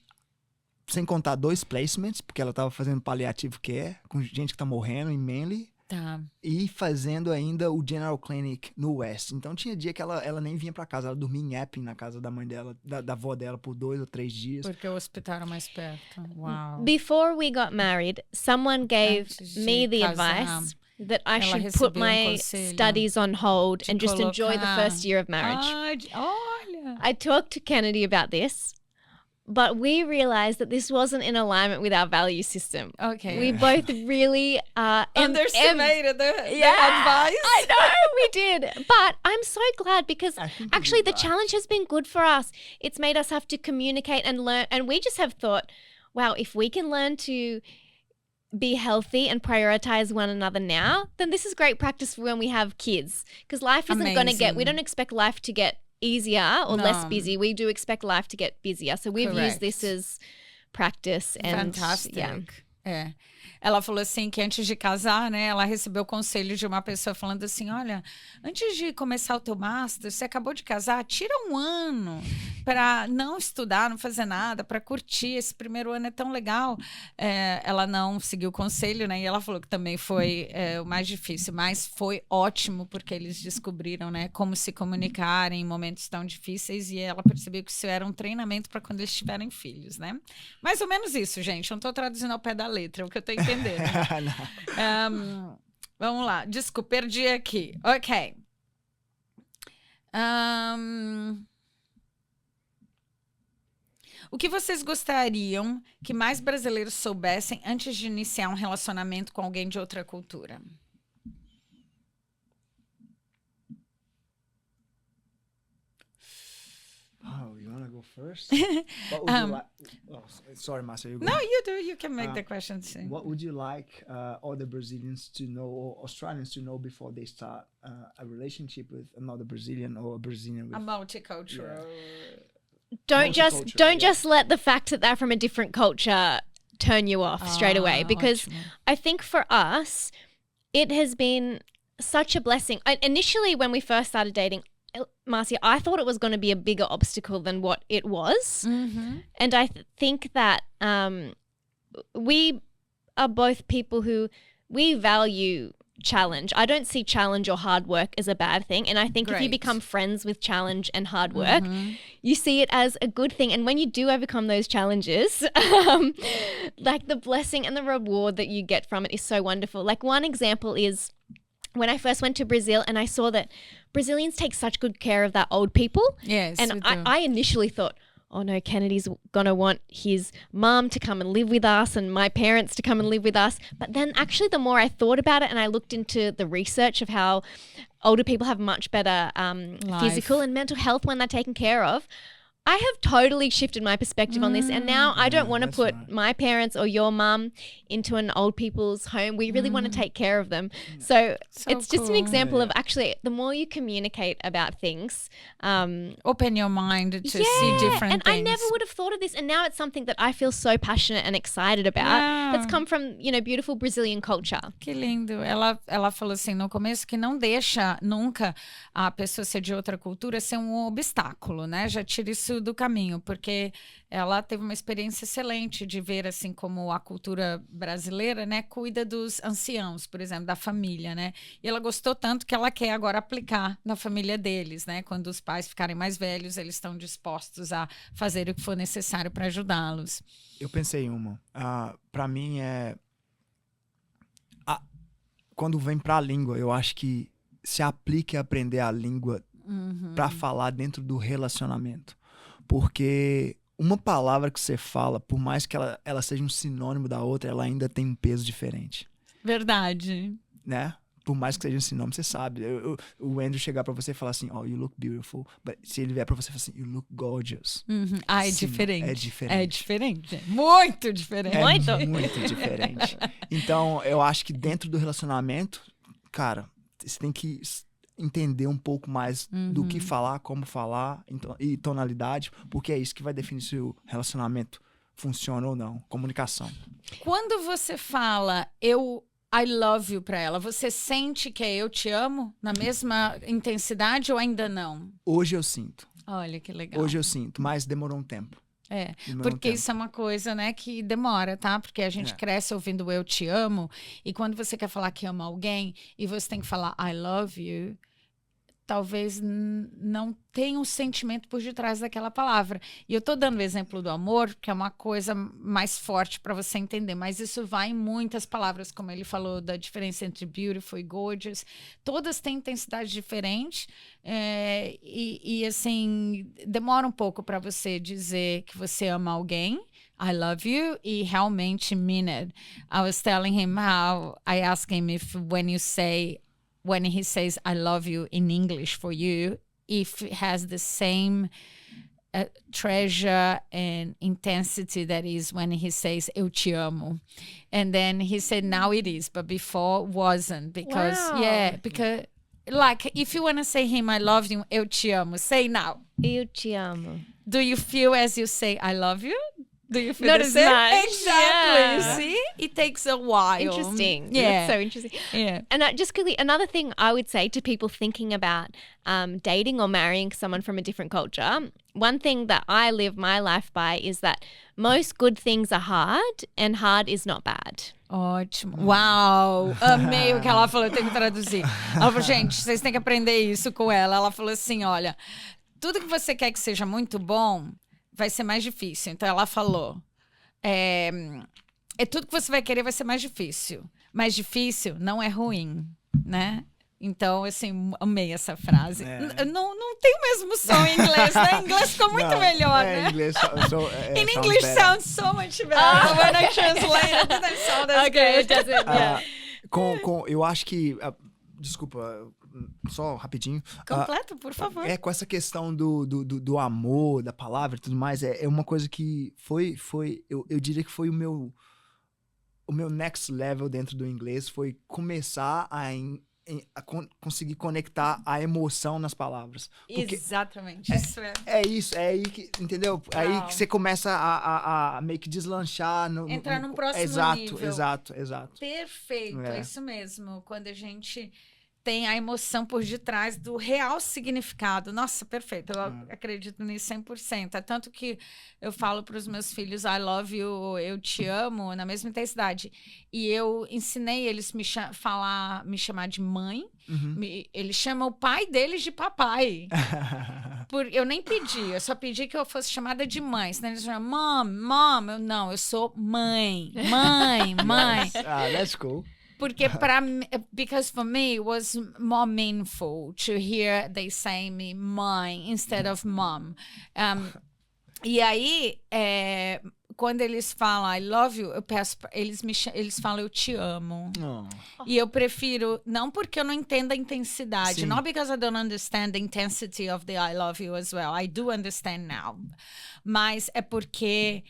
Speaker 1: sem contar 2 placements, porque ela tava fazendo paliativo care, com gente que tá morrendo em Manly,
Speaker 2: Tá.
Speaker 1: e fazendo ainda o General Clinic no West. Então tinha dia que ela nem vinha pra casa, ela dormia em Epping, na casa da mãe dela, da avó dela, por 2 ou 3 dias.
Speaker 2: Porque o hospital era mais perto. Uau.
Speaker 4: Before we got married, someone gave
Speaker 2: Antes de
Speaker 4: me the
Speaker 2: casar,
Speaker 4: advice that I
Speaker 2: ela
Speaker 4: should
Speaker 2: recebeu
Speaker 4: put my
Speaker 2: conselho
Speaker 4: studies on hold
Speaker 2: de
Speaker 4: and just enjoy the
Speaker 2: colocar-
Speaker 4: first year of marriage.
Speaker 2: Olha!
Speaker 4: I talked to Kennedy about this, but we realized that this wasn't in alignment with our value system.
Speaker 2: Ok.
Speaker 4: We both really
Speaker 2: Underestimated the advice.
Speaker 4: I know we did, but I'm so glad because
Speaker 1: I think
Speaker 4: actually the
Speaker 1: it's
Speaker 4: challenge has been good for us. It's made us have to communicate and learn, and we just have thought, wow, if we can learn to be healthy and prioritize one another now, then this is great practice for when we have kids. Because life isn't going to we
Speaker 2: Amazing.
Speaker 4: don't expect life to get easier or less
Speaker 2: No.
Speaker 4: busy. We do expect life to get busier. So we've used this
Speaker 2: Correct.
Speaker 4: as practice and
Speaker 2: Fantastic.
Speaker 4: yeah.
Speaker 2: É. Ela falou assim que antes de casar, né, ela recebeu o conselho de uma pessoa falando assim, olha, antes de começar o teu master, você acabou de casar, tira 1 ano para não estudar, não fazer nada, para curtir, esse primeiro ano é tão legal. Ela não seguiu o conselho, né, e ela falou que também foi o mais difícil, mas foi ótimo porque eles descobriram, né, como se comunicar em momentos tão difíceis e ela percebeu que isso era um treinamento para quando eles tiverem filhos, né? Mais ou menos isso, gente, não estou traduzindo ao pé da letra, é o que eu estou entendendo. Vamos lá. Desculpa, perdi aqui. Ok. O que vocês gostariam que mais brasileiros soubessem antes de iniciar um relacionamento com alguém de outra cultura?
Speaker 1: Oh, you want to go first? What would you like? Oh, sorry, Marcia. You go.
Speaker 2: No, you do. You can make the question. Sim.
Speaker 1: What would you like other Brazilians to know or Australians to know before they start a relationship with another Brazilian or a Brazilian with
Speaker 2: A multicultural.
Speaker 4: Don't
Speaker 1: Multicultural,
Speaker 4: just let the fact that they're from a different culture turn you off straight away, because
Speaker 2: ótimo.
Speaker 4: I think for us it has been such a blessing. Initially when we first started dating, Marcia, I thought it was going to be a bigger obstacle than what it was.
Speaker 2: Mm-hmm.
Speaker 4: And I think that we are both people who we value challenge. I don't see challenge or hard work as a bad thing. And I think if you
Speaker 2: Great.
Speaker 4: become friends with challenge and hard work, you see it as a good thing. And when you do overcome those challenges, like the blessing and the reward that you get from it is so wonderful. Like one example is when I first went to Brazil and I saw that Brazilians take such good care of their old people.
Speaker 2: Yes,
Speaker 4: And
Speaker 2: we do.
Speaker 4: I initially thought, oh no, Kennedy's going to want his mom to come and live with us and my parents to come and live with us. But then actually the more I thought about it and I looked into the research of how older people have much better physical and mental health when they're taken care of, I have totally shifted my perspective on this. And now I don't want to
Speaker 1: that's
Speaker 4: put
Speaker 1: right.
Speaker 4: my parents or your mum into an old people's home. We really want to take care of them. So it's just an
Speaker 2: cool.
Speaker 4: example of actually the more you communicate about things,
Speaker 2: Open your mind to see different
Speaker 4: and
Speaker 2: things.
Speaker 4: I never would have thought of this, and now it's something that I feel so passionate and excited about. That's come from, you know, beautiful Brazilian culture.
Speaker 2: Que lindo. Ela falou assim no começo que não deixa nunca a pessoa ser de outra cultura ser um obstáculo, né? Já tira isso do caminho, porque ela teve uma experiência excelente de ver assim como a cultura brasileira, né, cuida dos anciãos, por exemplo, da família, né? E ela gostou tanto que ela quer agora aplicar na família deles, né? Quando os pais ficarem mais velhos, eles estão dispostos a fazer o que for necessário para ajudá-los.
Speaker 1: Eu pensei em uma. Pra mim quando vem pra língua, eu acho que se aplique a aprender a língua pra falar dentro do relacionamento. Porque uma palavra que você fala, por mais que ela seja um sinônimo da outra, ela ainda tem um peso diferente,
Speaker 2: Verdade.
Speaker 1: né? por mais que seja esse nome, você sabe. O Andrew chegar pra você e falar assim, oh, you look beautiful. But se ele vier pra você e falar assim, you look gorgeous.
Speaker 2: Uhum. Ah, é
Speaker 1: Sim,
Speaker 2: diferente.
Speaker 1: é diferente.
Speaker 2: É diferente. Muito diferente.
Speaker 1: É muito diferente. Então, eu acho que dentro do relacionamento, cara, você tem que entender um pouco mais do que falar, como falar e tonalidade, porque é isso que vai definir se o relacionamento funciona ou não. Comunicação.
Speaker 2: Quando você fala I love you pra ela, você sente que é eu te amo na mesma intensidade ou ainda não?
Speaker 1: Hoje eu sinto.
Speaker 2: Olha que legal.
Speaker 1: Hoje eu sinto, mas demorou um tempo.
Speaker 2: Porque isso é uma coisa, né, que demora, tá? Porque a gente cresce ouvindo eu te amo, e quando você quer falar que ama alguém e você tem que falar I love you, talvez não tenha um sentimento por detrás daquela palavra. E eu tô dando o exemplo do amor, que é uma coisa mais forte para você entender, mas isso vai em muitas palavras, como ele falou da diferença entre beautiful e gorgeous. Todas têm intensidade diferente, e assim, demora um pouco para você dizer que você ama alguém, I love you, e realmente mean it. I was telling him how I asked him if when he says I love you in English for you, if it has the same treasure and intensity that is when he says eu te amo. And then he said now it is, but before wasn't, because because like if you want to say him I love you, eu te amo, say now.
Speaker 4: Eu te amo.
Speaker 2: Do you feel as you say I love you? Do you feel
Speaker 4: Not
Speaker 2: the
Speaker 4: as
Speaker 2: same?
Speaker 4: much.
Speaker 2: Exactly.
Speaker 4: Yeah.
Speaker 2: See? It takes a while.
Speaker 4: Interesting.
Speaker 2: Yeah.
Speaker 4: That's so interesting.
Speaker 2: Yeah.
Speaker 4: And just quickly, another thing I would say to people thinking about dating or marrying someone from a different culture, one thing that I live my life by is that most good things are hard and hard is not bad.
Speaker 2: Ótimo. Uau! Amei o que ela falou, eu tenho que traduzir. Ela falou, gente, vocês têm que aprender isso com ela. Ela falou assim, olha, tudo que você quer que seja muito bom vai ser mais difícil. Então ela falou, tudo que você vai querer vai ser mais difícil. Mais difícil não é ruim, né? Então, assim, amei essa frase. Não tem o mesmo som em inglês, né? Em inglês ficou muito melhor, né?
Speaker 1: Em inglês,
Speaker 2: In English sounds so much better. When I translate it, doesn't sound as
Speaker 4: Okay,
Speaker 2: good.
Speaker 4: it doesn't. Yeah.
Speaker 1: Eu acho que... desculpa, só rapidinho.
Speaker 2: Completo, por favor.
Speaker 1: Com essa questão do amor, da palavra e tudo mais, é uma coisa que eu diria que foi o meu next level dentro do inglês, foi começar a conseguir conectar a emoção nas palavras. Porque
Speaker 2: exatamente, isso é.
Speaker 1: É isso, é aí que, entendeu? É aí que você começa a meio que deslanchar.
Speaker 2: Entrar num próximo nível.
Speaker 1: Exato.
Speaker 2: Perfeito, é isso mesmo. Quando a gente tem a emoção por detrás do real significado. Nossa, perfeito. Eu acredito nisso 100%. É tanto que eu falo para os meus filhos, I love you, eu te amo, na mesma intensidade. E eu ensinei eles me chamar de mãe. Eles chamam o pai deles de papai. Eu nem pedi, eu só pedi que eu fosse chamada de mãe. Senão eles chamam, mom. Eu sou mãe.
Speaker 1: That's cool.
Speaker 2: Porque because for me it was more meaningful to hear they say me mãe instead of mom. E aí, quando eles falam I love you, eu peço, eles falam eu te amo. E eu prefiro, não porque eu não entendo a intensidade,
Speaker 1: Sim.
Speaker 2: not because I don't understand the intensity of the I love you as well. I do understand now. Mas é porque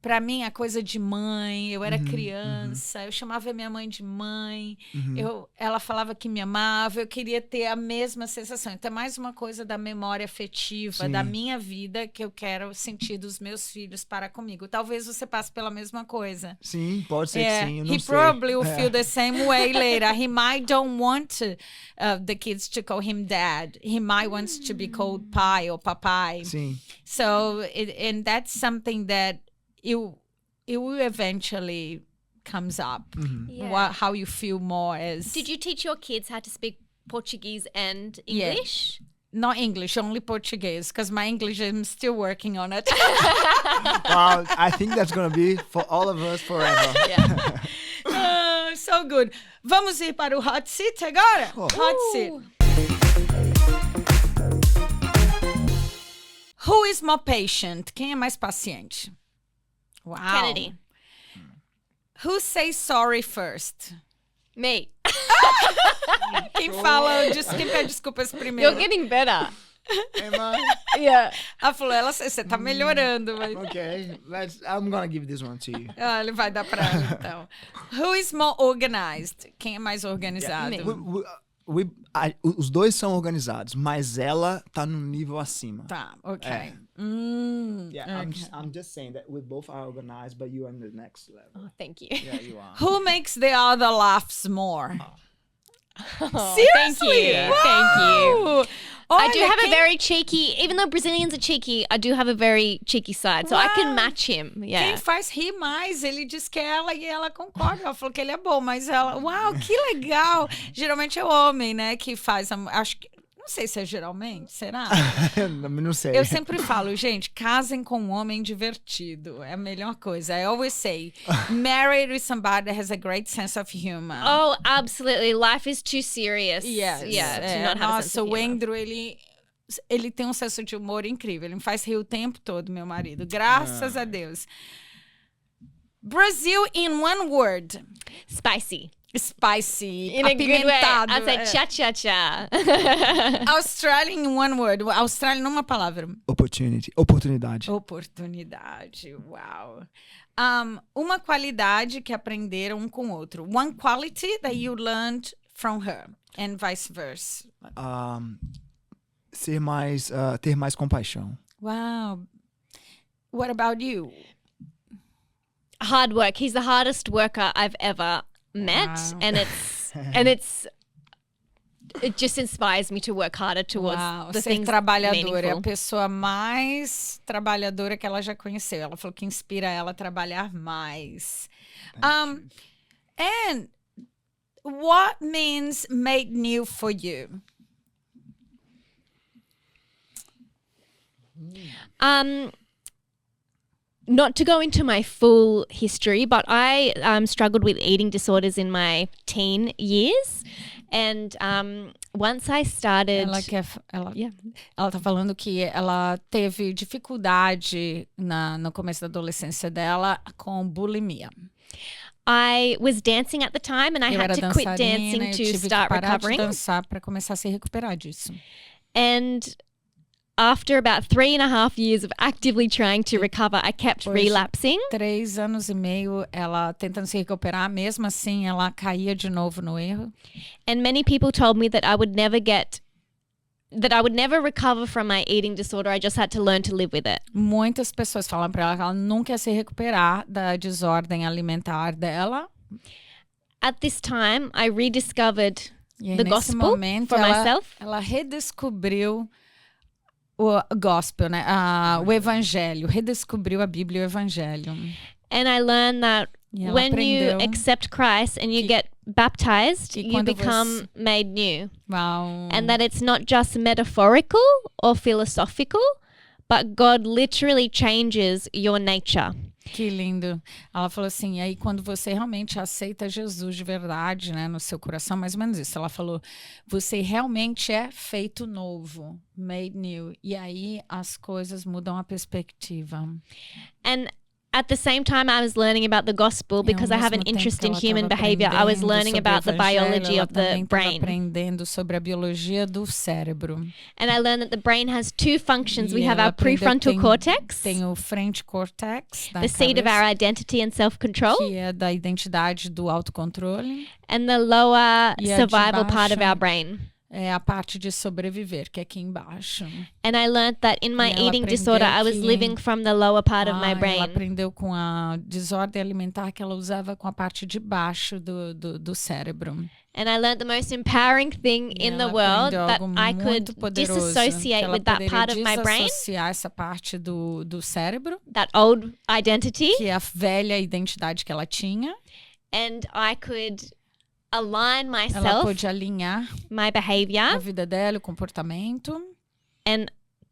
Speaker 2: pra mim, a coisa de mãe, eu era criança, eu chamava minha mãe de mãe, ela falava que me amava, eu queria ter a mesma sensação. Então, é mais uma coisa da memória afetiva, da minha vida, que eu quero sentir dos meus filhos para comigo. Talvez você passe pela mesma coisa.
Speaker 1: Sim, pode ser que sim, eu não
Speaker 2: He
Speaker 1: sei.
Speaker 2: probably will feel the same way later. He might don't want the kids to call him dad. He might want to be called pai or papai.
Speaker 1: Sim.
Speaker 2: So, and that's something that it will eventually comes up.
Speaker 4: Yeah.
Speaker 2: How you feel more as...
Speaker 4: Did you teach your kids how to speak Portuguese and English?
Speaker 2: Not English, only Portuguese, because my English, I'm still working on it.
Speaker 1: Well, I think that's going to be for all of us forever.
Speaker 2: Yeah. So good. Vamos ir para o hot seat agora? Hot seat. Who is more patient? Quem é mais paciente? Wow.
Speaker 4: Kennedy.
Speaker 2: Who says sorry first?
Speaker 4: Me.
Speaker 2: Quem pede desculpas primeiro?
Speaker 4: You're getting better.
Speaker 1: Am I?
Speaker 4: Yeah.
Speaker 2: Ela falou, você tá melhorando. Mas...
Speaker 1: Okay, I'm gonna give this one to you.
Speaker 2: Ele vai dar pra ela, então. Who is more organized? Quem é mais organizado?
Speaker 1: Os dois são organizados, mas ela tá num nível acima.
Speaker 2: Tá, ok.
Speaker 1: Yeah,
Speaker 2: okay.
Speaker 1: I'm just saying that we both are organized, but you are in the next level.
Speaker 4: Oh, thank you.
Speaker 1: Yeah, you are.
Speaker 2: Who makes the other laughs more?
Speaker 4: Oh,
Speaker 2: Seriously?
Speaker 4: Thank you. Thank you. I do
Speaker 2: Olha,
Speaker 4: have a very cheeky, even though Brazilians are cheeky, I do have a very cheeky side. So I can match him. Yeah.
Speaker 2: Quem faz rir mais, ele diz que é ela e ela concorda. Ela falou que ele é bom, mas ela... Uau, que legal! Geralmente é o homem, né, que faz... Acho que... Não sei se é geralmente, será?
Speaker 1: Não sei.
Speaker 2: Eu sempre falo, gente, casem com um homem divertido. É a melhor coisa. I always say, marry with somebody that has a great sense of humor.
Speaker 4: Oh, absolutely. Life is too serious.
Speaker 2: Yes.
Speaker 4: Yeah, to not have a sense
Speaker 2: Nossa,
Speaker 4: of
Speaker 2: o
Speaker 4: humor.
Speaker 2: Andrew, ele tem um senso de humor incrível. Ele me faz rir o tempo todo, meu marido. Graças a Deus. Brasil in one word.
Speaker 4: Spicy.
Speaker 2: Spicy.
Speaker 4: In a good way.
Speaker 2: Apimentado.
Speaker 4: I'd say cha-cha-cha.
Speaker 2: Australia in one word. Austrália numa palavra.
Speaker 1: Oportunidade.
Speaker 2: Oportunidade. Uau. Uma qualidade que aprenderam um com o outro. One quality that you learned from her. And vice versa.
Speaker 1: Ter mais compaixão.
Speaker 2: Wow. What about you?
Speaker 4: Hard work. He's the hardest worker I've ever met.
Speaker 2: Wow.
Speaker 4: And it just inspires me to work harder towards the
Speaker 2: Ser
Speaker 4: things
Speaker 2: trabalhadora é a
Speaker 4: meaningful.
Speaker 2: pessoa mais trabalhadora que ela já conheceu. Ela falou que inspira ela a trabalhar mais. And what means made new for you?
Speaker 4: Not to go into my full history, but I struggled with eating disorders in my teen years. And once I started...
Speaker 2: Ela tá falando que ela teve dificuldade no começo da adolescência dela com bulimia.
Speaker 4: I was dancing at the time and I had to quit dancing to start recovering.
Speaker 2: Eu tive que parar de dançar para começar a se recuperar disso.
Speaker 4: And after about 3.5 years of actively trying to recover, I kept relapsing.
Speaker 2: 3 anos e meio ela tentando se recuperar, mesmo assim ela caía de novo no erro.
Speaker 4: And many people told me that I would never recover from my eating disorder. I just had to learn to live with it.
Speaker 2: Muitas pessoas falam para ela que ela nunca ia se recuperar da desordem alimentar dela.
Speaker 4: At this time, I rediscovered
Speaker 2: E
Speaker 4: the
Speaker 2: nesse
Speaker 4: gospel
Speaker 2: momento
Speaker 4: for myself.
Speaker 2: ela redescobriu o gospel, né? O evangelho, redescobriu a Bíblia e o evangelho.
Speaker 4: And I learned that
Speaker 2: E ela
Speaker 4: when you
Speaker 2: aprendeu
Speaker 4: accept Christ and you get baptized, you
Speaker 2: quando
Speaker 4: become made new.
Speaker 2: Uau.
Speaker 4: And that it's not just metaphorical or philosophical, but God literally changes your nature.
Speaker 2: Que lindo. Ela falou assim, aí quando você realmente aceita Jesus de verdade, né, no seu coração, mais ou menos isso. Ela falou, você realmente é feito novo, made new. E aí as coisas mudam a perspectiva.
Speaker 4: And at the same time I was learning about the gospel because I have an interest in human behavior. I was learning about the biology of the brain.
Speaker 2: Aprendendo sobre a biologia do cérebro.
Speaker 4: And I learned that the brain has 2 functions. We
Speaker 2: E
Speaker 4: have
Speaker 2: ela
Speaker 4: our prefrontal cortex,
Speaker 2: tem o frente cortex,
Speaker 4: the seat of our identity and self-control,
Speaker 2: que é da identidade do autocontrole,
Speaker 4: and the lower
Speaker 2: E a de
Speaker 4: survival part of
Speaker 2: baixo.
Speaker 4: our brain.
Speaker 2: é a parte de sobreviver, que é aqui embaixo.
Speaker 4: And I learned that in my
Speaker 2: E ela
Speaker 4: eating
Speaker 2: aprendeu
Speaker 4: disorder, I was
Speaker 2: que-
Speaker 4: living from the lower part of my
Speaker 2: Ela
Speaker 4: brain.
Speaker 2: aprendeu com a desordem alimentar que ela usava com a parte de baixo do cérebro.
Speaker 4: And I learned the most empowering thing
Speaker 2: E
Speaker 4: in the
Speaker 2: ela
Speaker 4: world,
Speaker 2: aprendeu
Speaker 4: that
Speaker 2: algo
Speaker 4: I
Speaker 2: muito
Speaker 4: could
Speaker 2: poderoso, que
Speaker 4: disassociate
Speaker 2: ela
Speaker 4: with that
Speaker 2: poderia
Speaker 4: part of my brain,
Speaker 2: desassociar essa parte do cérebro,
Speaker 4: that old identity,
Speaker 2: que é a velha identidade que ela tinha.
Speaker 4: and I could align
Speaker 2: Ela
Speaker 4: myself,
Speaker 2: pôde alinhar
Speaker 4: my
Speaker 2: a
Speaker 4: behavior,
Speaker 2: vida dela, o comportamento,
Speaker 4: and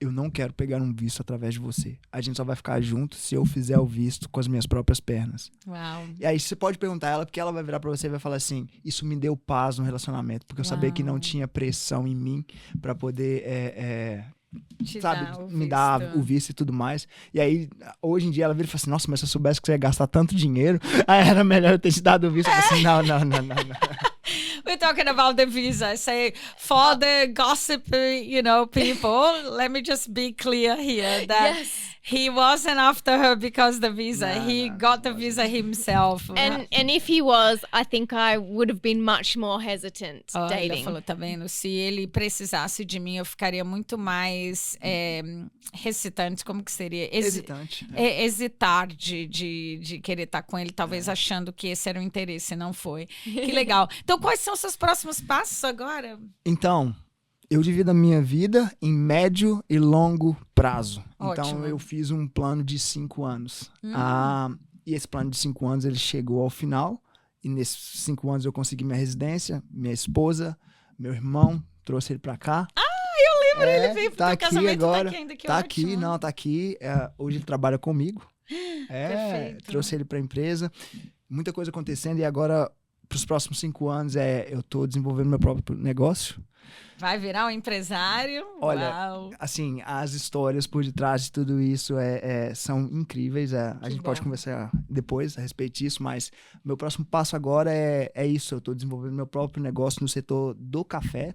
Speaker 1: eu não quero pegar um visto através de você. A gente só vai ficar junto se eu fizer o visto com as minhas próprias pernas.
Speaker 2: Uau.
Speaker 1: E aí você pode perguntar a ela, porque ela vai virar pra você e vai falar assim, isso me deu paz no relacionamento, porque eu sabia que não tinha pressão em mim pra poder, me dar o visto e tudo mais. E aí, hoje em dia, ela vira e fala assim, nossa, mas se eu soubesse que você ia gastar tanto dinheiro, aí era melhor eu ter te dado o visto. Eu falei assim, não.
Speaker 2: We're talking about the visa. Say, for the gossip, people, let me just be clear here that he wasn't after her because the visa. He got the visa himself.
Speaker 4: And if he was, I think I would have been much more hesitant dating.
Speaker 2: Ele falou, tá vendo? Se ele precisasse de mim, eu ficaria muito mais hesitante. Como que seria?
Speaker 1: Hesitante.
Speaker 2: Hesitar de querer estar com ele, talvez achando que esse era o interesse, não foi. Que legal. Então, quais são os seus próximos passos agora?
Speaker 1: Então, eu divido a minha vida em médio e longo prazo.
Speaker 2: Ótimo.
Speaker 1: Então, eu fiz um plano de 5 anos. E esse plano de 5 anos, ele chegou ao final. E nesses 5 anos eu consegui minha residência, minha esposa, meu irmão, trouxe ele pra cá.
Speaker 2: Eu lembro, ele veio pro
Speaker 1: tá
Speaker 2: teu
Speaker 1: aqui
Speaker 2: casamento,
Speaker 1: agora,
Speaker 2: tá aqui ainda, que
Speaker 1: tá
Speaker 2: ótimo.
Speaker 1: aqui. Hoje ele trabalha comigo.
Speaker 2: Perfeito.
Speaker 1: Trouxe ele pra empresa. Muita coisa acontecendo e agora, pros próximos 5 anos, eu tô desenvolvendo meu próprio negócio.
Speaker 2: Vai virar um empresário?
Speaker 1: Olha,
Speaker 2: Uau.
Speaker 1: assim, as histórias por detrás de tudo isso são incríveis. A gente pode conversar depois a respeito disso, mas meu próximo passo agora é isso. Eu estou desenvolvendo meu próprio negócio no setor do café.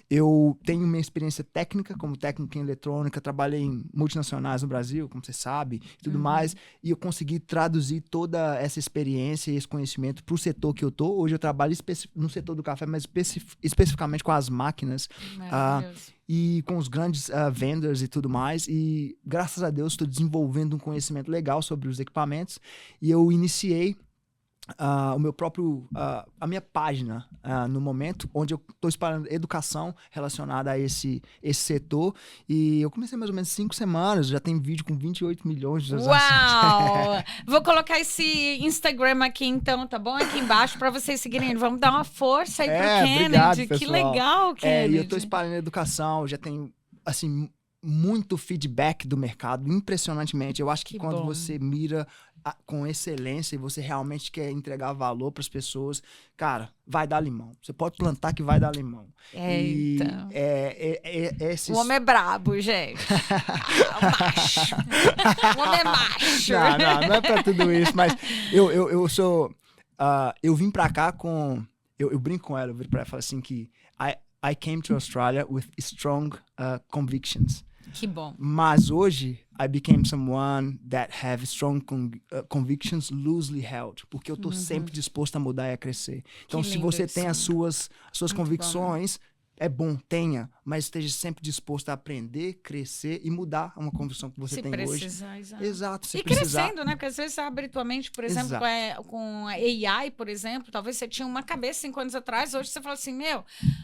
Speaker 1: Eu tenho minha experiência técnica como técnico em eletrônica, trabalhei em multinacionais no Brasil, como você sabe, e tudo mais, e eu consegui traduzir toda essa experiência e esse conhecimento para o setor que eu tô. Hoje eu trabalho no setor do café, mas especificamente com as máquinas e com os grandes vendors e tudo mais, e graças a Deus estou desenvolvendo um conhecimento legal sobre os equipamentos e eu iniciei o meu próprio, a minha página no momento, onde eu estou espalhando educação relacionada a esse setor, e eu comecei mais ou menos 5 semanas, já tem vídeo com 28 milhões de visualizações.
Speaker 2: Uau! Vou colocar esse Instagram aqui então, tá bom? Aqui embaixo para vocês seguirem ele. Vamos dar uma força aí pro Kennedy.
Speaker 1: Obrigado,
Speaker 2: que legal, Kennedy.
Speaker 1: E eu estou espalhando educação, já tenho, assim, muito feedback do mercado, impressionantemente. Eu acho que quando você mira com excelência e você realmente quer entregar valor para as pessoas, cara, vai dar limão. Você pode plantar que vai dar limão.
Speaker 2: Eita.
Speaker 1: Esses...
Speaker 2: O homem é brabo, gente. Macho. O homem é macho.
Speaker 1: Não é para tudo isso, mas eu sou... eu vim para cá com... Eu brinco com ela, eu vim para ela e falo assim que I came to Australia with strong convictions.
Speaker 2: Que bom.
Speaker 1: Mas hoje, I became someone that have strong convictions loosely held. Porque eu tô sempre disposto a mudar e a crescer. Então, se você tem as suas convicções, é bom, tenha. Mas esteja sempre disposto a aprender, crescer e mudar uma convicção que você tem hoje. Exato.
Speaker 2: E crescendo, né? Porque às vezes você abre tua mente, por exemplo, com a AI, por exemplo, talvez você tinha uma cabeça 5 anos atrás, hoje você fala assim,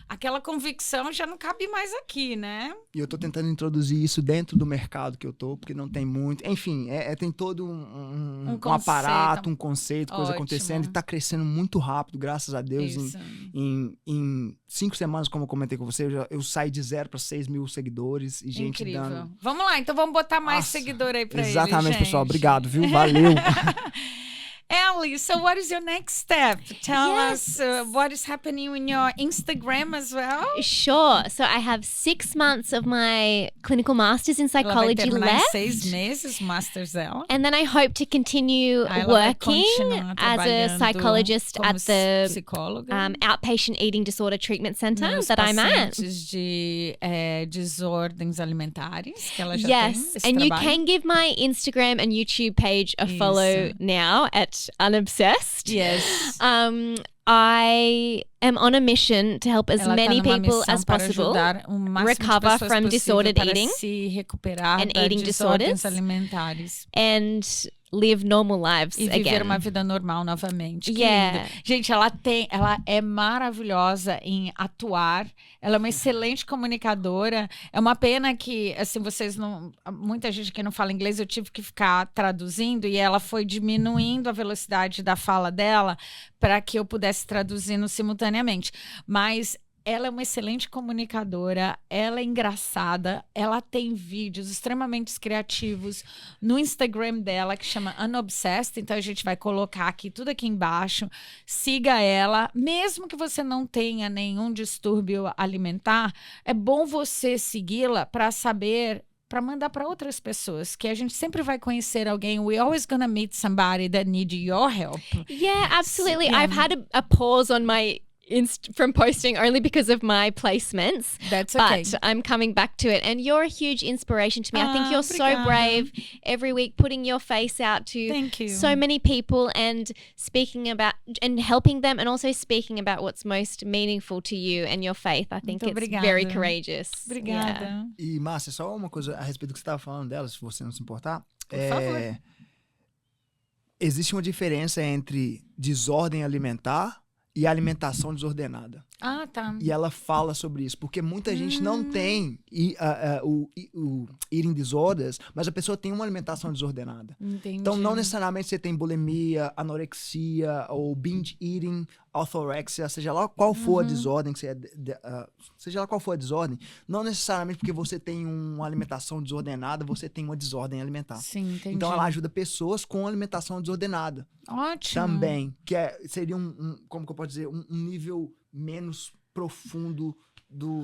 Speaker 2: aquela convicção já não cabe mais aqui, né?
Speaker 1: E eu tô tentando introduzir isso dentro do mercado que eu tô, porque não tem muito. Enfim, tem todo um aparato, um conceito, coisa acontecendo, e tá crescendo muito rápido, graças a Deus. Em 5 semanas, como eu comentei com você, eu saí de 0 para 6 mil seguidores e gente
Speaker 2: incrível.
Speaker 1: dando...
Speaker 2: Vamos lá, então vamos botar mais seguidor aí pra ele,
Speaker 1: exatamente,
Speaker 2: gente.
Speaker 1: pessoal. Obrigado, viu? Valeu.
Speaker 2: Ellie, so what is your next step? Tell us what is happening in your Instagram as well.
Speaker 4: Sure. So I have 6 months of my clinical masters in psychology
Speaker 2: Ela vai
Speaker 4: left.
Speaker 2: 6 meses, masters dela.
Speaker 4: And then I hope to continue working as a psychologist at the outpatient eating disorder treatment center that I'm at.
Speaker 2: De desordens alimentares que ela já
Speaker 4: yes,
Speaker 2: tem esse
Speaker 4: and
Speaker 2: trabalho.
Speaker 4: you can give my Instagram and YouTube page a follow now at Unobsessed.
Speaker 2: Yes.
Speaker 4: I am on a mission to help as many people as possible recover from disordered eating and eating disorders
Speaker 2: alimentares
Speaker 4: and live normal lives
Speaker 2: e viver
Speaker 4: again.
Speaker 2: uma vida normal novamente. Que lindo. Gente, ela é maravilhosa em atuar. Ela é uma excelente comunicadora. É uma pena que, assim, vocês não... Muita gente que não fala inglês, eu tive que ficar traduzindo e ela foi diminuindo a velocidade da fala dela para que eu pudesse traduzindo simultaneamente. Mas ela é uma excelente comunicadora, ela é engraçada, ela tem vídeos extremamente criativos no Instagram dela, que chama Unobsessed, então a gente vai colocar aqui tudo aqui embaixo. Siga ela, mesmo que você não tenha nenhum distúrbio alimentar, é bom você segui-la para saber, para mandar para outras pessoas, que a gente sempre vai conhecer alguém. We always gonna meet somebody that need your help.
Speaker 4: Yeah, absolutely.
Speaker 2: Yeah.
Speaker 4: I've had a pause on my from posting only because of my placements.
Speaker 2: That's okay.
Speaker 4: But I'm coming back to it. And you're a huge inspiration to me. I think you're so
Speaker 2: Obrigada.
Speaker 4: brave every week, putting your face out to
Speaker 2: Thank you.
Speaker 4: so many people and speaking about and helping them and also speaking about what's most meaningful to you and your faith. I think
Speaker 2: Muito
Speaker 4: it's
Speaker 2: obrigada.
Speaker 4: very courageous.
Speaker 2: Obrigada.
Speaker 4: Yeah.
Speaker 1: E, Márcia, só uma coisa a respeito do que você estava falando dela, se você não se importar.
Speaker 2: Por favor.
Speaker 1: Existe uma diferença entre desordem alimentar e alimentação desordenada.
Speaker 2: Ah, tá.
Speaker 1: E ela fala sobre isso, porque muita gente não tem o eating disorders, mas a pessoa tem uma alimentação desordenada.
Speaker 2: Entendi.
Speaker 1: Então, não necessariamente você tem bulimia, anorexia, ou binge eating, orthorexia, seja lá qual for a desordem, seja lá qual for a desordem, não necessariamente porque você tem uma alimentação desordenada, você tem uma desordem alimentar.
Speaker 2: Sim, entendi.
Speaker 1: Então, ela ajuda pessoas com alimentação desordenada
Speaker 2: Ótimo.
Speaker 1: também, que seria como que eu posso dizer, um nível menos profundo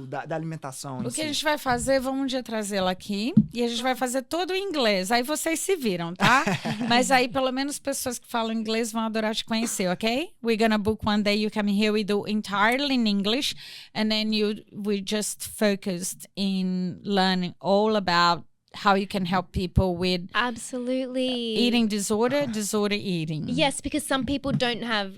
Speaker 1: da alimentação.
Speaker 2: O que a gente vai fazer, vamos um dia trazê-la aqui e a gente vai fazer todo em inglês. Aí vocês se viram, tá? Mas aí pelo menos pessoas que falam inglês vão adorar te conhecer, ok? We're gonna book one day you come here, we do entirely in English and then we just focused in learning all about how you can help people with
Speaker 4: Absolutely.
Speaker 2: eating disorder eating.
Speaker 4: Yes, because some people don't have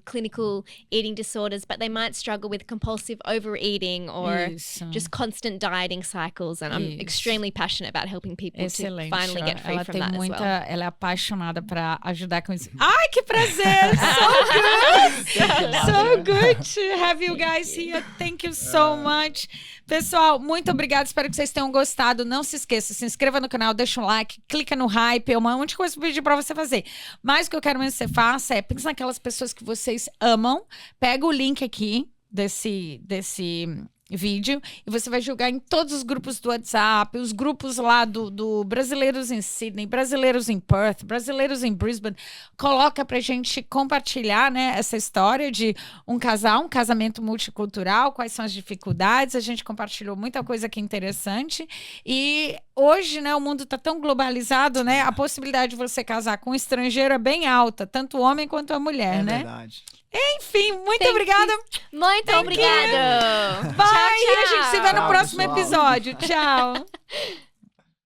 Speaker 4: clinical eating disorders, but they might struggle with compulsive overeating or
Speaker 2: Isso.
Speaker 4: just constant dieting cycles. And I'm
Speaker 2: Isso.
Speaker 4: extremely passionate about helping people
Speaker 2: Excelente.
Speaker 4: to finally get free
Speaker 2: Ela
Speaker 4: from
Speaker 2: tem
Speaker 4: that
Speaker 2: muita,
Speaker 4: as well.
Speaker 2: ela é apaixonada para ajudar com isso. Ai, que prazer! So good! So good to have you guys here. Thank you so much. Pessoal, muito obrigada. Espero que vocês tenham gostado. Não se esqueça, se inscreva no canal, deixa um like, clica no hype. É uma monte de coisa que eu pedi pra você fazer. Mas o que eu quero mesmo que você faça é pensa naquelas pessoas que vocês amam. Pega o link aqui desse vídeo e você vai jogar em todos os grupos do WhatsApp, os grupos lá do Brasileiros em Sydney, Brasileiros em Perth, Brasileiros em Brisbane. Coloca pra gente compartilhar, né, essa história de um casamento multicultural, quais são as dificuldades. A gente compartilhou muita coisa aqui interessante e hoje, né, o mundo tá tão globalizado, né, a possibilidade de você casar com um estrangeiro é bem alta, tanto o homem quanto a mulher, né?
Speaker 1: Verdade.
Speaker 2: Enfim, muito obrigada.
Speaker 4: Muito obrigado.
Speaker 2: Bye.
Speaker 4: Tchau,
Speaker 2: E a gente se vê no
Speaker 1: Tchau,
Speaker 2: próximo
Speaker 1: pessoal.
Speaker 2: episódio. Tchau.